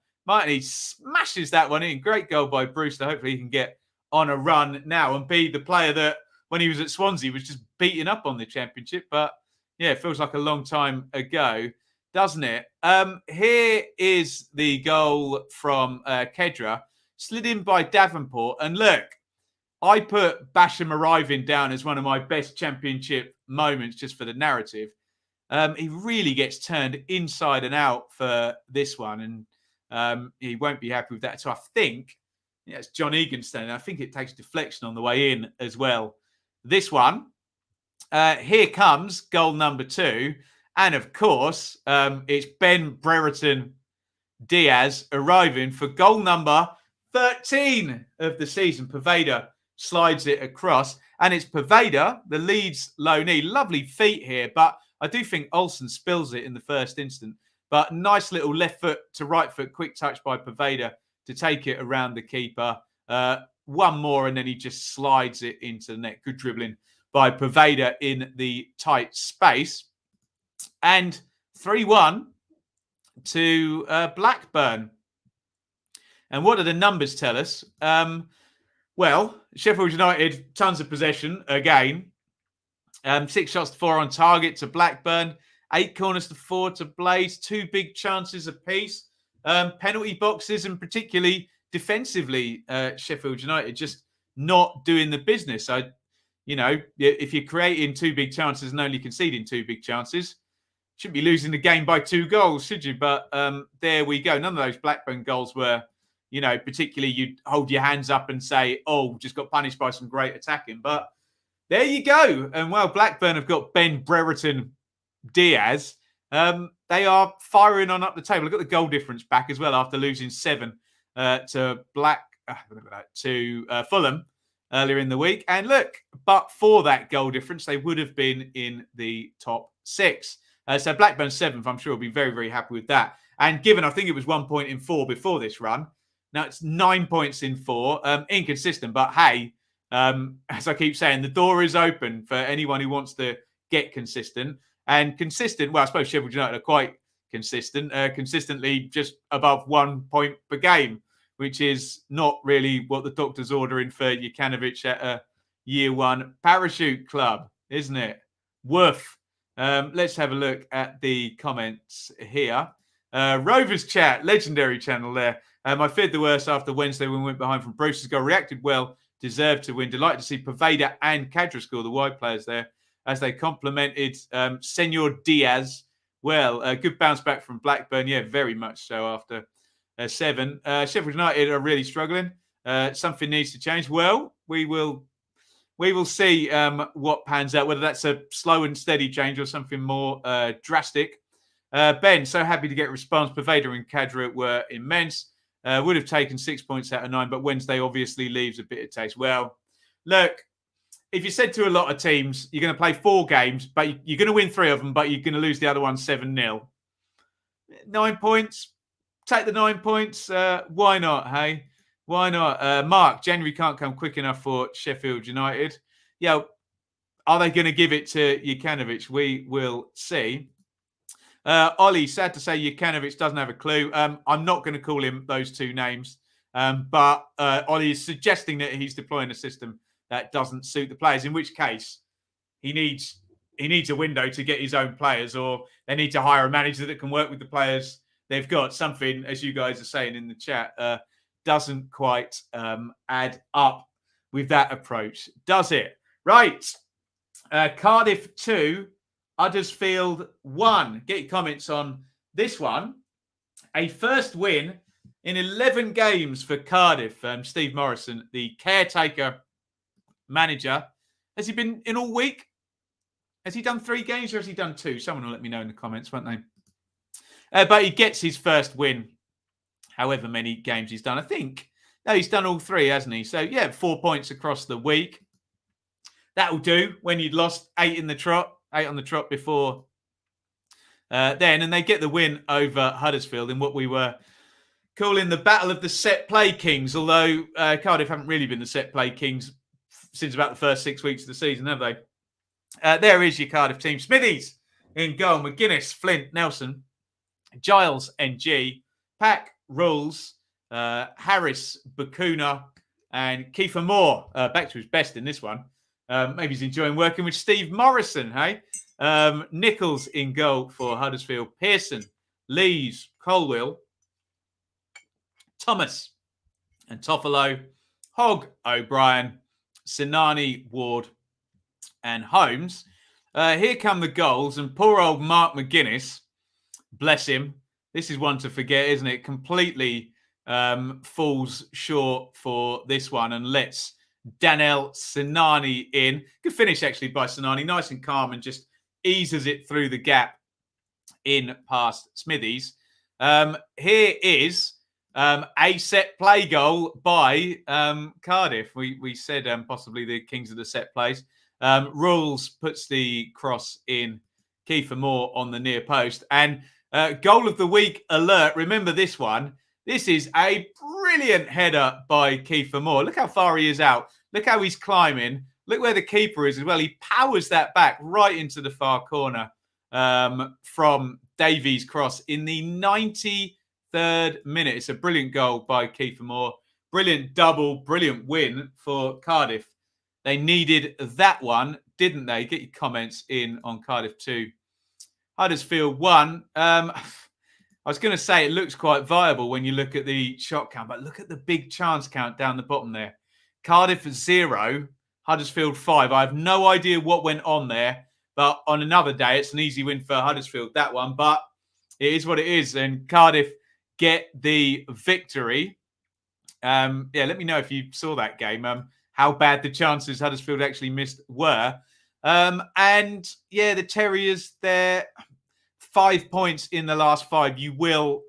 He smashes that one in. Great goal by Brewster. Hopefully he can get on a run now and be the player that, when he was at Swansea, was just beating up on the Championship. But, yeah, it feels like a long time ago, doesn't it? Here is the goal from Kedra. Slid in by Davenport. And look, I put Basham arriving down as one of my best Championship moments just for the narrative. He really gets turned inside and out for this one. And he won't be happy with that. So I think, yeah, it's John Egan standing. I think it takes deflection on the way in as well. This one, here comes goal number 2. And of course, it's Ben Brereton Diaz arriving for goal number 13 of the season. Paveda slides it across. And it's Paveda, the Leeds loanee. Lovely feet here, but I do think Olsen spills it in the first instant. But nice little left foot to right foot, quick touch by Paveda to take it around the keeper. One more, and then he just slides it into the net. Good dribbling by Paveda in the tight space. And 3-1 to Blackburn. And what do the numbers tell us? Well, Sheffield United, tons of possession again. 6 shots to 4 on target to Blackburn. 8 corners to 4 to Blaze. 2 big chances apiece. Penalty boxes, and particularly defensively, Sheffield United just not doing the business. If you're creating 2 big chances and only conceding 2 big chances, shouldn't be losing the game by 2 goals, should you? But there we go. None of those Blackburn goals were, particularly you'd hold your hands up and say, oh, just got punished by some great attacking. But there you go. And Blackburn have got Ben Brereton Diaz. They are firing on up the table. Look at the goal difference back as well after losing 7 to Fulham earlier in the week. And look, but for that goal difference, they would have been in the top 6. So Blackburn 7th, I'm sure will be very, very happy with that. And given, I think it was 1 point in 4 before this run, now it's 9 points in 4. Inconsistent, but hey, as I keep saying, the door is open for anyone who wants to get consistent. And consistent, well, I suppose Sheffield United are quite consistent, consistently just above 1 point per game, which is not really what the doctor's ordering for Jukanovic at a year 1 parachute club, isn't it? Woof. Let's have a look at the comments here. Rovers Chat, legendary channel there. I feared the worst after Wednesday when we went behind from Bruce's goal. Reacted well, deserved to win. Delighted to see Poveda and Kadra score, the wide players there, as they complimented Senor Diaz. Well, a good bounce back from Blackburn. Yeah, very much so after 7. Sheffield United are really struggling. Something needs to change. Well, we will see what pans out, whether that's a slow and steady change or something more drastic. Ben, so happy to get a response. Poveda and Kadra were immense. Would have taken 6 points out of 9, but Wednesday obviously leaves a bit of taste. Well, look, if you said to a lot of teams, you're going to play 4 games, but you're going to win 3 of them, but you're going to lose the other one 7-0. 9 points. Take the 9 points. Why not, hey? Why not? Mark, January can't come quick enough for Sheffield United. Yeah, are they going to give it to Jukanovic? We will see. Ollie, sad to say Jukanovic doesn't have a clue. I'm not going to call him those 2 names. But Ollie is suggesting that he's deploying a system that doesn't suit the players, in which case he needs a window to get his own players, or they need to hire a manager that can work with the players they've got. Something, as you guys are saying in the chat, doesn't quite add up with that approach, does it? Right. Cardiff 2, Huddersfield 1. Get your comments on this one. A first win in 11 games for Cardiff. Steve Morrison, the caretaker manager. Has he been in all week? Has he done 3 games or has he done 2? Someone will let me know in the comments, won't they? But he gets his first win, however many games he's done. I think, no, he's done all 3, hasn't he? So, yeah, 4 points across the week. That'll do when you'd lost 8 on the trot before then. And they get the win over Huddersfield in what we were calling the Battle of the Set Play Kings, although Cardiff haven't really been the set play kings since about the first 6 weeks of the season, have they? There is your Cardiff team. Smithies in goal. McGuinness, Flint, Nelson, Giles, NG, Pack, Rules, Harris, Bakuna, and Kiefer Moore. Back to his best in this one. Maybe he's enjoying working with Steve Morrison, hey? Nichols in goal for Huddersfield. Pearson, Lees, Colwill, Thomas, and Toffolo, Hogg, O'Brien, Sinani, Ward, and Holmes. Here come the goals, and poor old Mark McGuinness, bless him. This is one to forget, isn't it? Completely falls short for this one and lets Daniel Sinani in. Good finish, actually, by Sinani. Nice and calm and just eases it through the gap in past Smithies. Here is a set play goal by Cardiff. We said possibly the kings of the set plays. Rules puts the cross in. Kiefer Moore on the near post. And goal of the week alert. Remember this one. This is a brilliant header by Kiefer Moore. Look how far he is out. Look how he's climbing. Look where the keeper is as well. He powers that back right into the far corner from Davies' cross in the 93rd minute. It's a brilliant goal by Kiefer Moore. brilliant double, brilliant win for Cardiff. They needed that one, didn't they? Get your comments in on Cardiff 2. Huddersfield 1. I was going to say it looks quite viable when you look at the shot count, but look at the big chance count down the bottom there. Cardiff 0, Huddersfield 5. I have no idea what went on there, but on another day, it's an easy win for Huddersfield, that one. But it is what it is, and Cardiff get the victory. Let me know if you saw that game, how bad the chances Huddersfield actually missed were. The Terriers, they're 5 points in the last 5. You will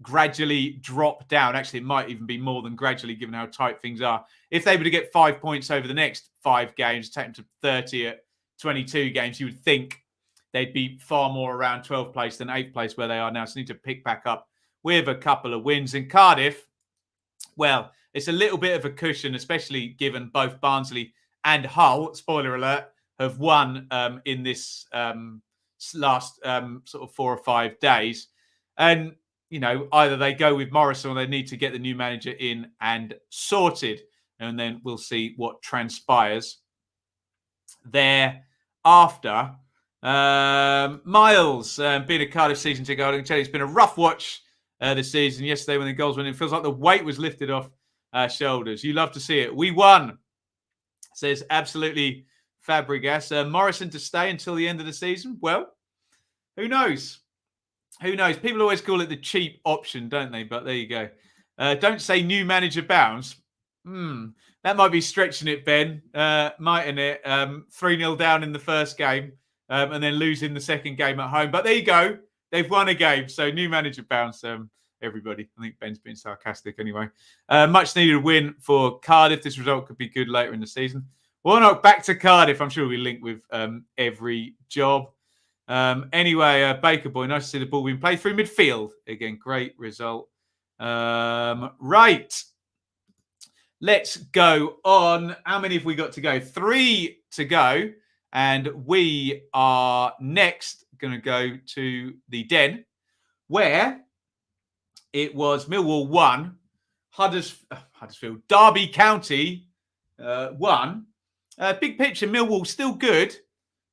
gradually drop down. Actually, it might even be more than gradually, given how tight things are. If they were to get 5 points over the next 5 games, take them to 30 at 22 games, you would think they'd be far more around 12th place than 8th place where they are now. So need to pick back up with a couple of wins. In Cardiff, well, it's a little bit of a cushion, especially given both Barnsley and Hull, spoiler alert, have won in this last sort of 4 or 5 days. And, either they go with Morrison or they need to get the new manager in and sorted. And then we'll see what transpires thereafter. Miles, being a Cardiff season ticket, I can tell you it's been a rough watch this season. Yesterday when the goals went in, it feels like the weight was lifted off our shoulders. You love to see it. We won, says absolutely Fabregas. Morrison to stay until the end of the season? Well, who knows? Who knows? People always call it the cheap option, don't they? But there you go. Don't say new manager bounce. That might be stretching it, Ben, mightn't it? 3-0 down in the first game and then losing the second game at home. But there you go. They've won a game. So new manager bounce, everybody. I think Ben's being sarcastic anyway. Much needed win for Cardiff. This result could be good later in the season. Well, not back to Cardiff. I'm sure we link with every job. Anyway, Baker Boy, nice to see the ball being played through midfield. Again, great result. Right. Let's go on. How many have we got to go? 3 to go. And we are next going to go to the Den, where it was Millwall 1, Huddersfield, Derby County 1. Big picture, Millwall still good,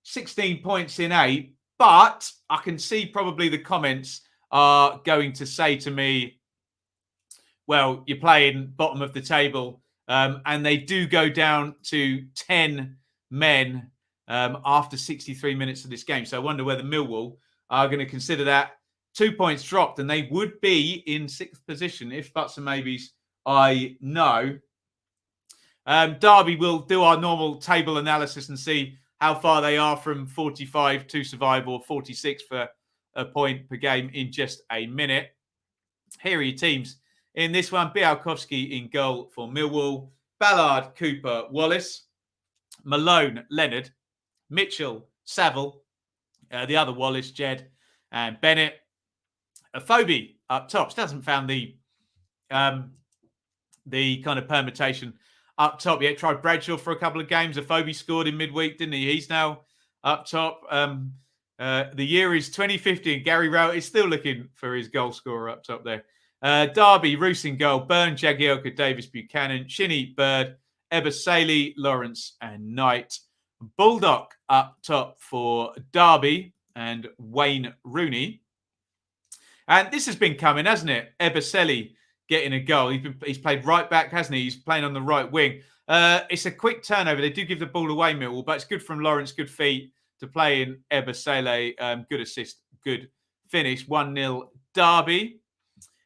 16 points in 8. But I can see probably the comments are going to say to me, well, you're playing bottom of the table. And they do go down to 10 men after 63 minutes of this game. So I wonder whether Millwall are going to consider that 2 points dropped, and they would be in 6th position if buts and maybes. I know. Derby will do our normal table analysis and see how far they are from 45 to survive, or 46 for a point per game in just a minute. Here are your teams in this one. Białkowski in goal for Millwall. Ballard, Cooper, Wallace. Malone, Leonard. Mitchell, Saville. The other Wallace, Jed, and Bennett. Afobe up top. Still hasn't found the kind of permutation up top yet. Tried Bradshaw for a couple of games. Afobe scored in midweek, didn't he? He's now up top. The year is 2015. Gary Rowett is still looking for his goal scorer up top there. Derby, Roos in goal. Byrne, Jagielka, Davis, Buchanan, Shinnie, Bird, Ebersale, Lawrence, and Knight. Bulldog up top for Derby and Wayne Rooney. And this has been coming, hasn't it? Ebersale getting a goal. He's played right back, hasn't he? He's playing on the right wing. It's a quick turnover. They do give the ball away, Millwall, but it's good from Lawrence, good feet to play in Ebersale. Good assist, good finish. 1-0 Derby.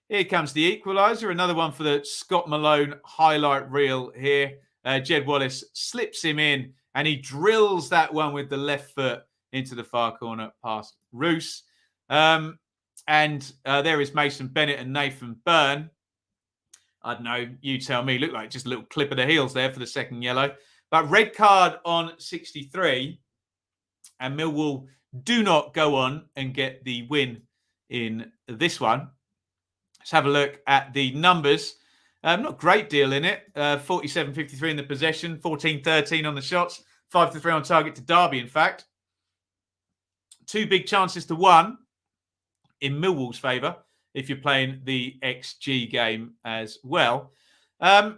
Here comes the equaliser. Another one for the Scott Malone highlight reel here. Jed Wallace slips him in and he drills that one with the left foot into the far corner past Roos. And there is Mason Bennett and Nathan Byrne. I don't know, you tell me. Looked like just a little clip of the heels there for the second yellow. But red card on 63. And Millwall do not go on and get the win in this one. Let's have a look at the numbers. Not a great deal in it. 47-53 in the possession. 14-13 on the shots. 5-3 on target to Derby, in fact. 2 big chances to 1 in Millwall's favour, if you're playing the XG game as well. But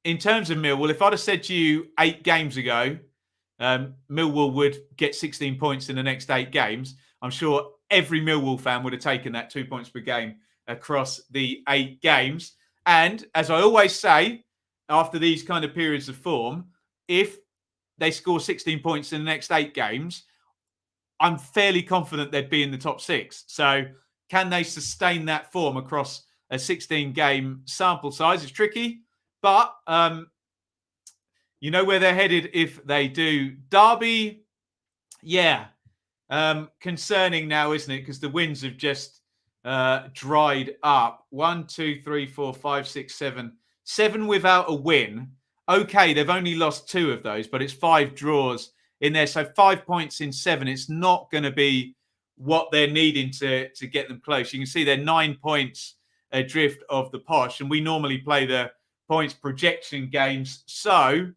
in terms of Millwall, if I'd have said to you 8 games ago, Millwall would get 16 points in the next 8 games, I'm sure every Millwall fan would have taken that 2 points per game across the 8 games. And as I always say, after these kind of periods of form, if they score 16 points in the next 8 games, I'm fairly confident they'd be in the top 6. So can they sustain that form across a 16-game sample size? It's tricky, but you know where they're headed if they do. Derby, yeah, concerning now, isn't it? Because the wins have just dried up. 1, 2, 3, 4, 5, 6, 7. 7 without a win. Okay, they've only lost 2 of those, but it's 5 draws in there. So 5 points in 7. It's not going to be what they're needing to get them close. You can see they're 9 points adrift of the posh, and we normally play the points projection games. So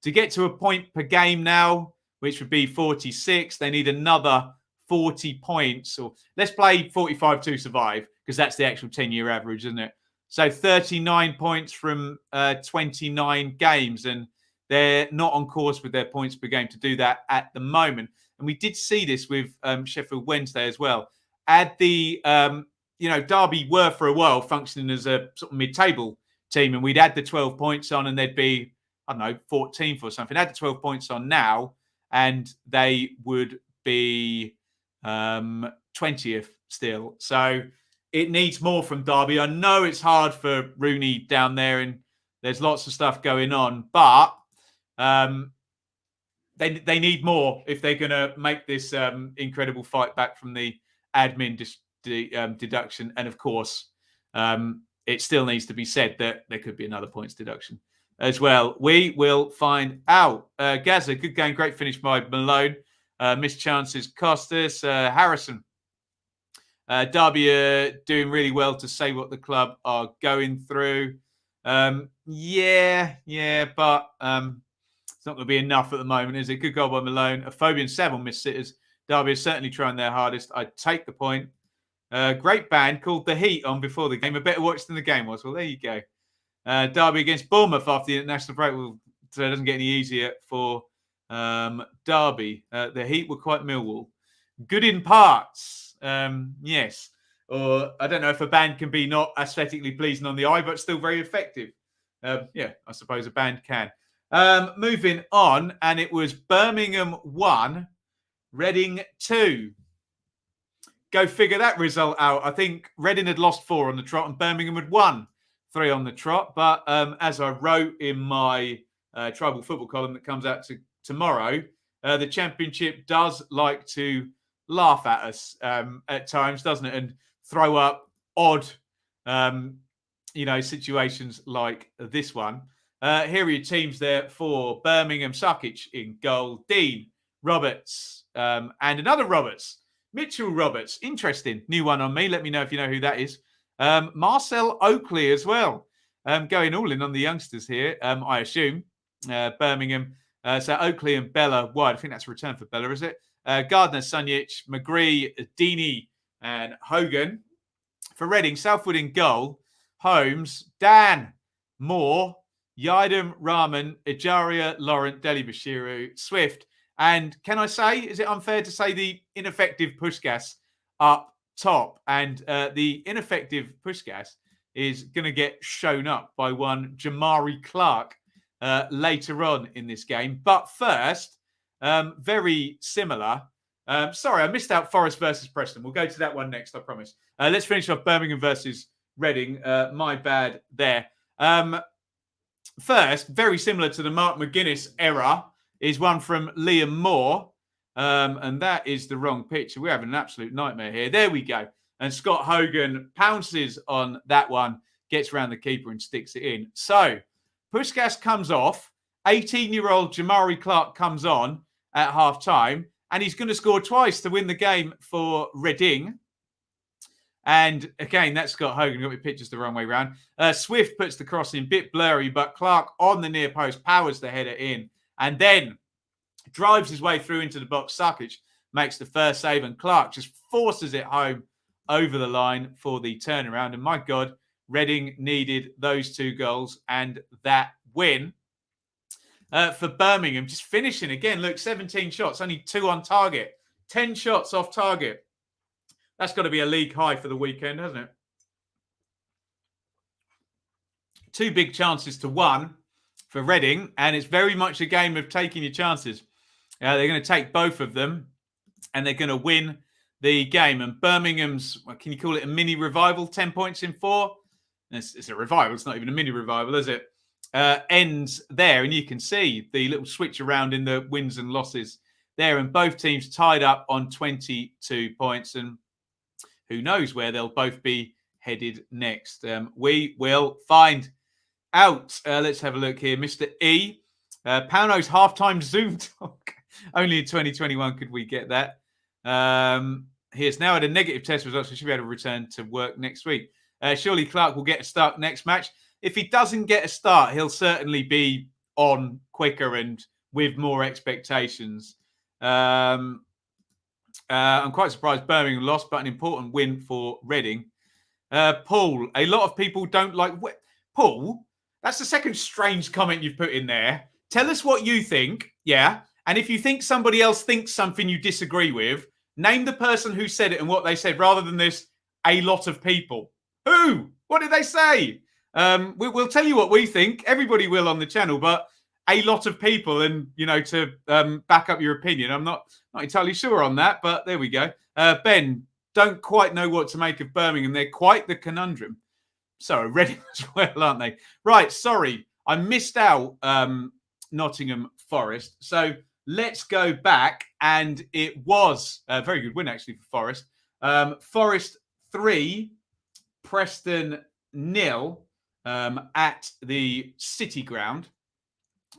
to get to a point per game now, which would be 46, they need another 40 points. Or let's play 45 to survive, because that's the actual 10-year average, isn't it? So 39 points from 29 games, and they're not on course with their points per game to do that at the moment. And we did see this with Sheffield Wednesday as well. Add the, Derby were for a while functioning as a sort of mid-table team, and we'd add the 12 points on and they'd be, 14th or something. Add the 12 points on now and they would be 20th still. So it needs more from Derby. I know it's hard for Rooney down there and there's lots of stuff going on, but they need more if they're going to make this incredible fight back from the admin deduction. And of course, it still needs to be said that there could be another points deduction as well. We will find out. Gaza, good game, great finish by Malone. Missed chances cost us. Harrison, Derby are doing really well to say what the club are going through. But it's not going to be enough at the moment, is it? Good goal by Malone. A Phobian 7 missed sitters. Derby are certainly trying their hardest. I'd take the point. Great band called The Heat on before the game. A better watch than the game was. Well, there you go. Derby against Bournemouth after the international break. So it doesn't get any easier for Derby. The Heat were quite Millwall. Good in parts. Yes. Or I don't know if a band can be not aesthetically pleasing on the eye, but still very effective. I suppose a band can. Moving on, and it was Birmingham 1, Reading 2. Go figure that result out. I think Reading had lost 4 on the trot and Birmingham had won 3 on the trot. But as I wrote in my tribal football column that comes out tomorrow, the Championship does like to laugh at us at times, doesn't it? And throw up odd, situations like this one. Here are your teams there for Birmingham. Sukic in goal. Dean, Roberts, and another Roberts. Mitchell Roberts. Interesting. New one on me. Let me know if you know who that is. Marcel Oakley as well. Going all in on the youngsters here, I assume. Birmingham. So Oakley and Bella wide. I think that's a return for Bella, is it? Gardner, Sunjic, McGree, Deeney, and Hogan. For Reading, Southwood in goal. Holmes, Dan, Moore, Yidam, Rahman, Ejaria, Laurent, Deli Bashiru, Swift. And can I say, is it unfair to say the ineffective Puskás up top? And the ineffective Puskás is going to get shown up by one Jamari Clark later on in this game. But first, very similar. Sorry, I missed out Forest versus Preston. We'll go to that one next, I promise. Let's finish off Birmingham versus Reading. My bad there. First, very similar to the Mark McGuinness era, is one from Liam Moore. And that is the wrong picture. We're having an absolute nightmare here. There we go. And Scott Hogan pounces on that one, gets around the keeper and sticks it in. So, Puskás comes off. 18-year-old Jamari Clark comes on at half-time. And he's going to score twice to win the game for Reading. And again, that's Scott Hogan. Got my pictures the wrong way around. Swift puts the cross in, bit blurry, but Clark on the near post powers the header in and then drives his way through into the box. Sukic makes the first save and Clark just forces it home over the line for the turnaround. And my God, Reading needed those 2 goals and that win. For Birmingham, just finishing again. Look, 17 shots, only 2 on target. 10 shots off target. That's got to be a league high for the weekend, hasn't it? 2 big chances to 1 for Reading, and it's very much a game of taking your chances. They're going to take both of them, and they're going to win the game. And Birmingham's, can you call it a mini revival? 10 points in 4? It's a revival. It's not even a mini revival, is it? Ends there, and you can see the little switch around in the wins and losses there, and both teams tied up on 22 points, and who knows where they'll both be headed next. We will find out. Let's have a look here. Mr. E. Pauno's halftime Zoom talk. Only in 2021 could we get that. He has now had a negative test result, so should be able to return to work next week. Surely Clark will get a start next match. If he doesn't get a start, he'll certainly be on quicker and with more expectations. I'm quite surprised Birmingham lost, but an important win for Reading. Paul, a lot of people don't like... Paul, that's the second strange comment you've put in there. Tell us what you think, yeah? And if you think somebody else thinks something you disagree with, name the person who said it and what they said, rather than this, a lot of people. Who? What did they say? We'll tell you what we think. Everybody will on the channel, but a lot of people, and to back up your opinion, I'm not entirely sure on that, but there we go. Ben, don't quite know what to make of Birmingham. They're quite the conundrum. So Reading as well, aren't they? Right, sorry, I missed out Nottingham Forest. So let's go back, and it was a very good win actually for Forest. Forest 3, Preston 0. At the City Ground.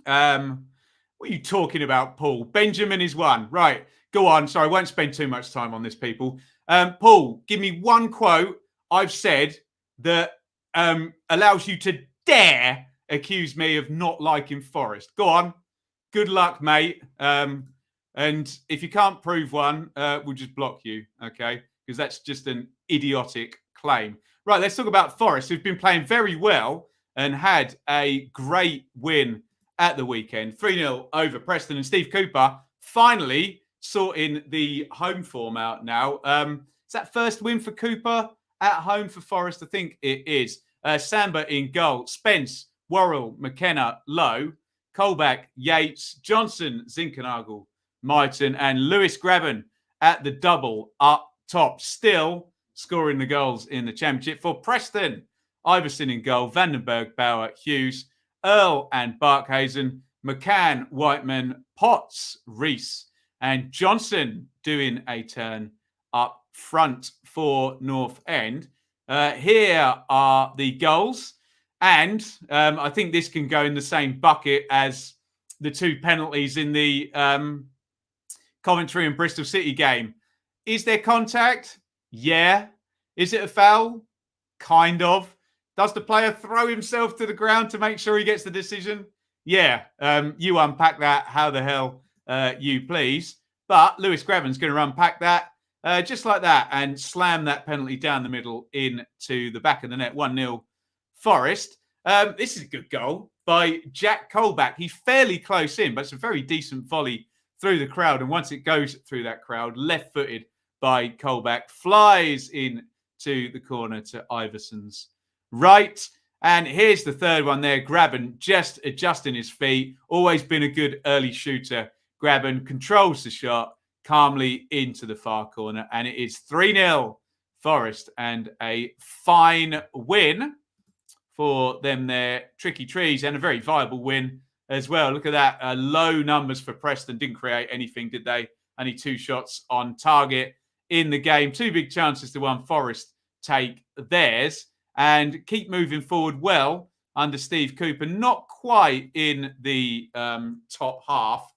What are you talking about, Paul? Benjamin is 1. Right, go on. Sorry, I won't spend too much time on this, people. Paul, give me one quote I've said that allows you to dare accuse me of not liking Forest. Go on. Good luck, mate. And if you can't prove one, we'll just block you, okay? Because that's just an idiotic claim. Right, let's talk about Forest, who've been playing very well and had a great win at the weekend. 3-0 over Preston, and Steve Cooper finally sorting the home form out now. Is that first win for Cooper at home for Forest? I think it is. Samba in goal. Spence, Worrell, McKenna, Lowe, Colback, Yates, Johnson, Zinkernagel, Myton, and Lewis Graben at the double up top. Still scoring the goals in the Championship for Preston. Iverson in goal, Vandenberg, Bauer, Hughes, Earl and Barkhazen, McCann, Whiteman, Potts, Reese, and Johnson doing a turn up front for North End. Here are the goals. And I think this can go in the same bucket as the 2 penalties in the Coventry and Bristol City game. Is there contact? Yeah. Is it a foul? Kind of. Does the player throw himself to the ground to make sure he gets the decision? Yeah. You unpack that how the hell you please. But Lewis Graben's going to unpack that just like that and slam that penalty down the middle into the back of the net. 1-0 Forest. This is a good goal by Jack Colback. He's fairly close in, but it's a very decent volley through the crowd. And once it goes through that crowd, left-footed by Colback, flies in to the corner to Iverson's right. And here's the third one there. Graben just adjusting his feet. Always been a good early shooter. Graben controls the shot calmly into the far corner. And it is 3-0 Forest, and a fine win for them there. Tricky Trees, and a very viable win as well. Look at that. Low numbers for Preston. Didn't create anything, did they? Only 2 shots on target in the game. 2 big chances to 1. Forest take theirs and keep moving forward well under Steve Cooper. Not quite in the top half,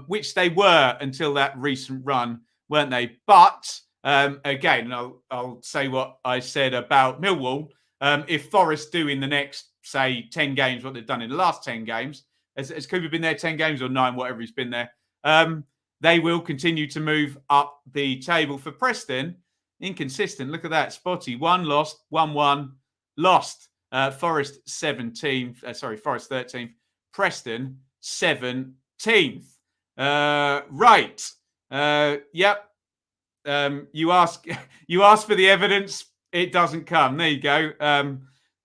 which they were until that recent run, weren't they? But again, and I'll say what I said about Millwall. If Forest do in the next, say, 10 games what they've done in the last 10 games, has Cooper been there 10 games or 9, whatever he's been there, they will continue to move up the table. For Preston, Inconsistent. Look at that. Spotty. 1 lost, 1-1, lost. Forest 17th. Forest 13th. Preston 17th. Right. Yep. You ask for the evidence. It doesn't come. There you go.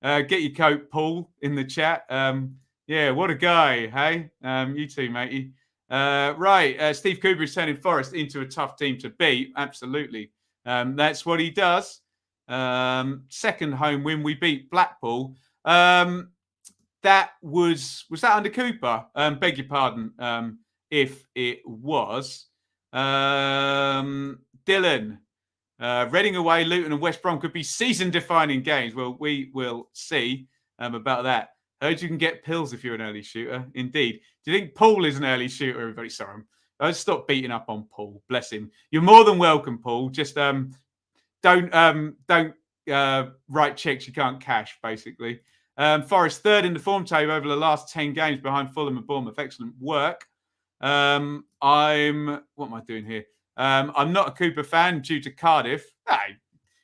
Get your coat, Paul, in the chat. Yeah, what a guy, hey? You too, matey. Right. Steve Cooper is turning Forest into a tough team to beat. Absolutely. That's what he does. Second home win, we beat Blackpool. That was that under Cooper? Beg your pardon, if it was. Dylan, Reading away, Luton and West Brom could be season-defining games. Well, we will see about that. Heard you can get pills if you're an early shooter. Indeed. Do you think Paul is an early shooter? Everybody, sorry. I'll stop beating up on Paul. Bless him. You're more than welcome, Paul. Just don't write checks you can't cash, basically. Forest third in the form table over the last 10 games behind Fulham and Bournemouth. Excellent work. What am I doing here? I'm not a Cooper fan due to Cardiff. You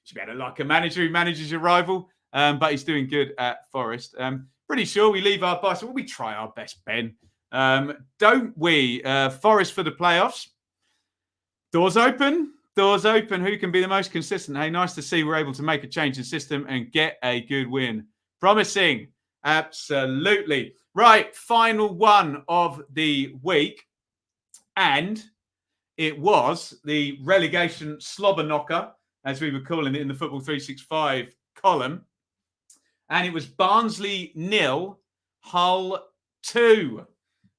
should be able to like a manager who manages your rival, but he's doing good at Forest. Pretty sure we leave our bias. Well, we try our best, Ben. Don't we? Forest for the playoffs. Doors open. Doors open. Who can be the most consistent? Hey, nice to see we're able to make a change in system and get a good win. Promising. Absolutely. Right. Final one of the week. And it was the relegation slobber knocker, as we were calling it in the Football 365 column. And it was Barnsley 0, Hull 2.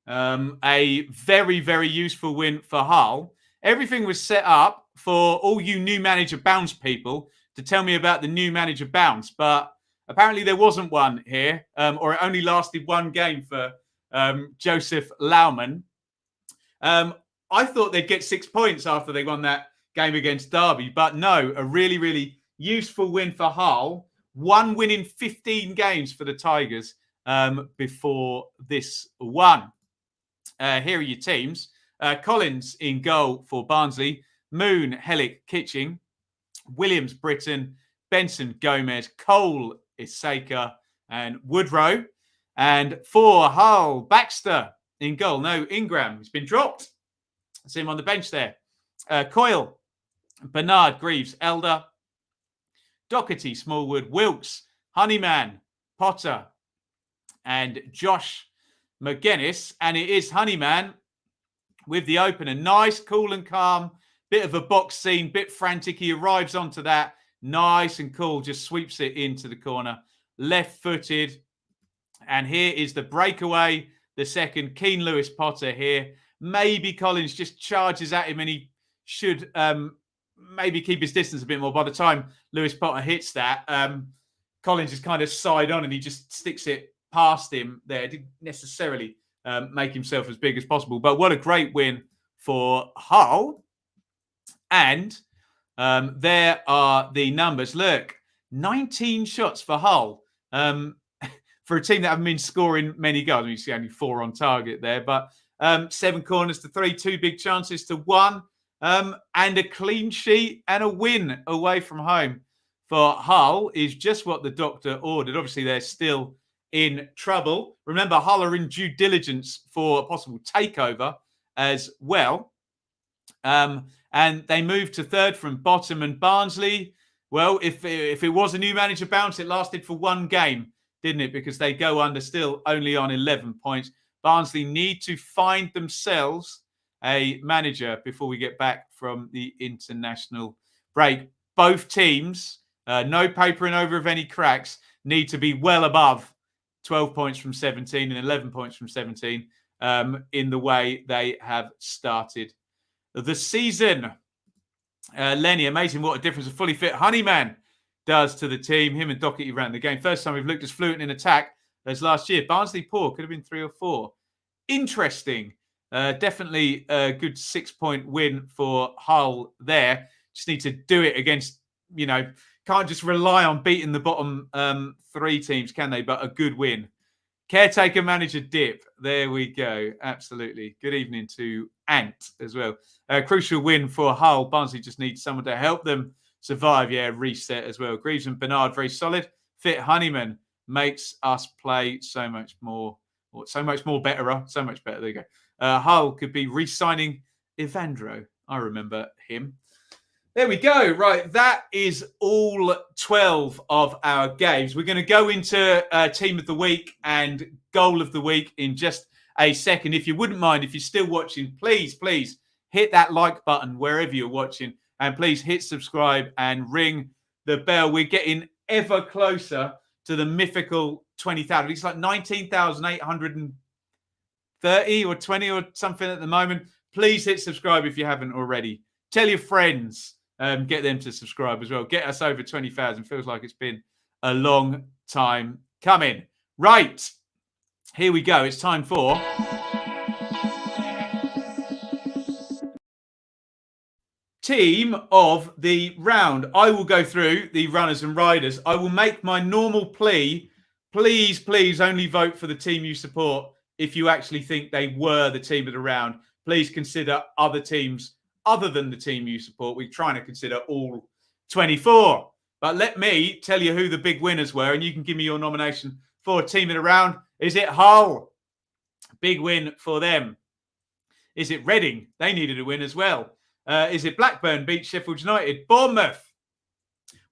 A very, very useful win for Hull. Everything was set up for all you new manager bounce people to tell me about the new manager bounce. But apparently there wasn't one here, or it only lasted one game for Joseph Laumann. I thought they'd get 6 points after they won that game against Derby. But no, a really, really useful win for Hull. One win in 15 games for the Tigers before this one. Here are your teams. Collins in goal for Barnsley. Moon, Hellick, Kitching. Williams, Britton. Benson, Gomez. Cole, Isaka. And Woodrow. And for Hull, Baxter in goal. No, Ingram. He's been dropped. I see him on the bench there. Coyle, Bernard, Greaves, Elder. Doherty, Smallwood, Wilkes, Honeyman, Potter, and Josh McGuinness. And it is Honeyman with the opener. Nice, cool and calm. Bit of a box scene, bit frantic. He arrives onto that. Nice and cool. Just sweeps it into the corner. Left-footed. And here is the breakaway. The second, Keane Lewis Potter here. Maybe Collins just charges at him and he should maybe keep his distance a bit more. By the time Lewis Potter hits that, Collins is kind of side on and he just sticks it past him there. Didn't necessarily make himself as big as possible. But what a great win for Hull. And there are the numbers. Look, 19 shots for Hull. For a team that haven't been scoring many goals. I mean, you see only 4 on target there. But 7 corners to 3, 2 big chances to 1. And a clean sheet and a win away from home for Hull is just what the doctor ordered. Obviously, they're still in trouble. Remember, Hull are in due diligence for a possible takeover as well. And they moved to third from bottom. And Barnsley, well, if it was a new manager bounce, it lasted for one game, didn't it? Because they go under still only on 11 points. Barnsley need to find themselves a manager before we get back from the international break. Both teams, no papering over of any cracks, need to be well above 12 points from 17 and 11 points from 17 in the way they have started the season. Lenny, amazing what a difference a fully fit Honeyman does to the team. Him and Doherty ran the game. First time we've looked as fluent in attack as last year. Barnsley poor, could have been 3 or 4. Interesting. Definitely a good 6-point win for Hull there. Just need to do it against, can't just rely on beating the bottom 3 teams, can they? But a good win. Caretaker manager dip. There we go. Absolutely. Good evening to Ant as well. A crucial win for Hull. Barnsley just needs someone to help them Survive, yeah, reset as well. Greaves and Bernard, very solid. Fit Honeyman makes us play so much more, or so much more better. So much better. There you go. Hull could be re-signing Evandro. I remember him. There we go. Right, that is all 12 of our games. We're going to go into Team of the Week and Goal of the Week in just a second. If you wouldn't mind, if you're still watching, please hit that like button wherever you're watching. And please hit subscribe and ring the bell. We're getting ever closer to the mythical 20,000. It's like 19,830 or 20 or something at the moment. Please hit subscribe if you haven't already. Tell your friends. Get them to subscribe as well. Get us over 20,000. Feels like it's been a long time coming. Right. Here we go. It's time for Team of the Round. I will go through the runners and riders. I will make my normal plea. Please only vote for the team you support if you actually think they were the team of the round. Please consider other teams other than the team you support. We're trying to consider all 24. But let me tell you who the big winners were, and you can give me your nomination for team of the round. Is it Hull? Big win for them. Is it Reading? They needed a win as well. Is it Blackburn beat Sheffield United? Bournemouth?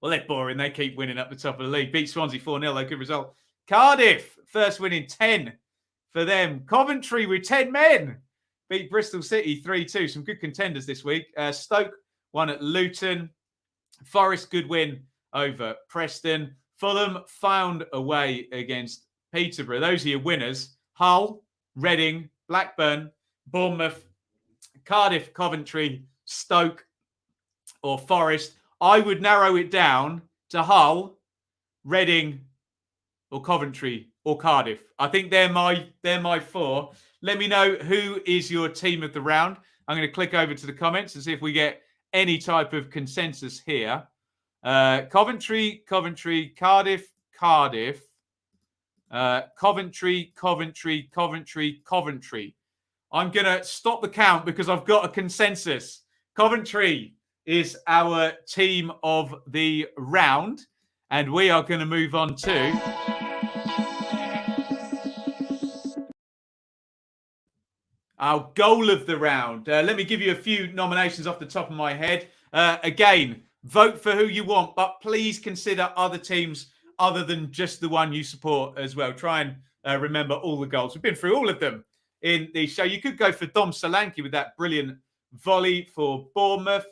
Well, they're boring. They keep winning up the top of the league. Beat Swansea 4-0. A good result. Cardiff, first win in 10 for them. Coventry with 10 men. Beat Bristol City 3-2. Some good contenders this week. Stoke won at Luton. Forest, good win over Preston. Fulham found a way against Peterborough. Those are your winners. Hull, Reading, Blackburn, Bournemouth, Cardiff, Coventry, Stoke, or Forest. I would narrow it down to Hull, Reading, or Coventry, or Cardiff. I think they're my four. Let me know who is your team of the round. I'm going to click over to the comments and see if we get any type of consensus here. Coventry, Cardiff, Coventry. I'm going to stop the count because I've got a consensus. Coventry is our team of the round. And we are going to move on to our goal of the round. Let me give you a few nominations off the top of my head. Again, vote for who you want, but please consider other teams other than just the one you support as well. Try and remember all the goals. We've been through all of them in the show. You could go for Dom Solanke with that brilliant volley for Bournemouth.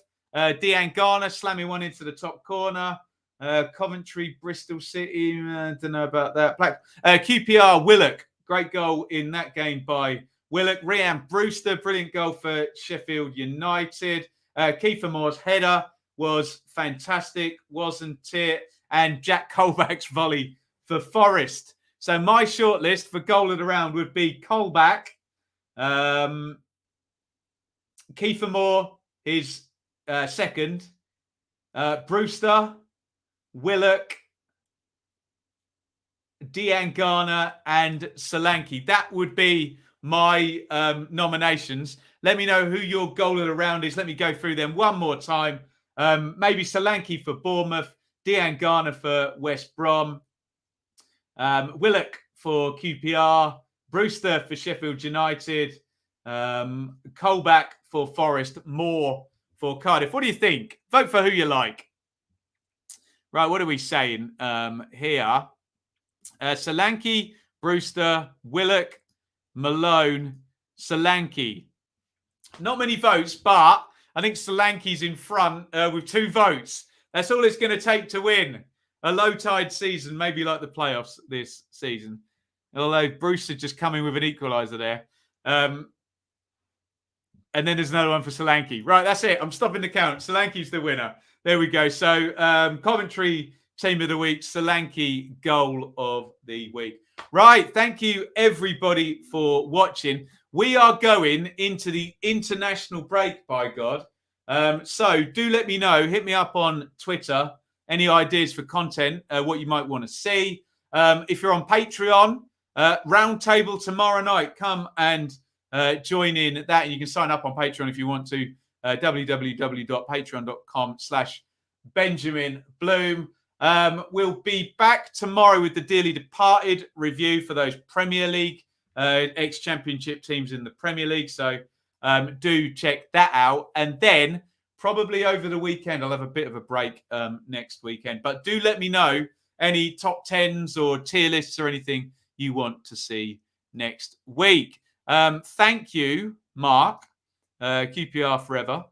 Dean Garner slamming one into the top corner. Coventry, Bristol City. I don't know about that. QPR, Willock. Great goal in that game by Willock. Ryan Brewster, brilliant goal for Sheffield United. Kiefer Moore's header was fantastic, wasn't it? And Jack Colback's volley for Forest. So my shortlist for goal of the round would be Colback. Kiefer Moore is second. Brewster, Willock, Dean Garner, and Solanke. That would be my nominations. Let me know who your goal of the round is. Let me go through them one more time. Maybe Solanke for Bournemouth, Dean Garner for West Brom, Willock for QPR, Brewster for Sheffield United, Colback for Forest, Moore for Cardiff. What do you think? Vote for who you like. Right, what are we saying here? Solanke, Brewster, Willock, Malone, Solanke. Not many votes, but I think Solanke's in front with 2 votes. That's all it's going to take to win. A low-tide season, maybe like the playoffs this season. Although Brewster just coming with an equaliser there. And then there's another one for Solanke. Right, that's it. I'm stopping the count. Solanke's the winner. There we go. So Coventry team of the week, Solanke goal of the week. Right, thank you everybody for watching. We are going into the international break, by God. So do let me know. Hit me up on Twitter. Any ideas for content, what you might want to see. If you're on Patreon, roundtable tomorrow night. Come and join in that. And you can sign up on Patreon if you want to. www.patreon.com/SUPERSTICKERS. Benjamin Bloom. We'll be back tomorrow with the Dearly Departed review for those Premier League, ex-Championship teams in the Premier League. So do check that out. And then probably over the weekend, I'll have a bit of a break next weekend. But do let me know any top 10s or tier lists or anything you want to see next week. Thank you, Mark. QPR forever.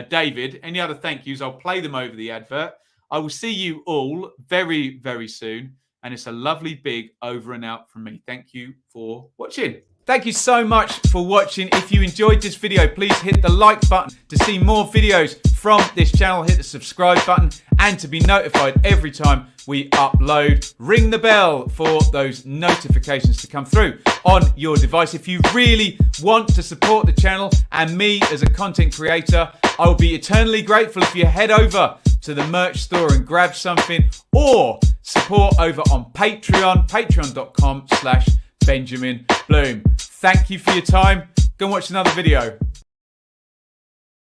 David, any other thank yous? I'll play them over the advert. I will see you all very, very soon. And it's a lovely big over and out from me. Thank you for watching. Thank you so much for watching. If you enjoyed this video, please hit the like button to see more videos from this channel. Hit the subscribe button and to be notified every time we upload. Ring the bell for those notifications to come through on your device. If you really want to support the channel and me as a content creator, I will be eternally grateful if you head over to the merch store and grab something, or support over on Patreon, patreon.com/Benjamin Bloom. Thank you for your time. Go and watch another video.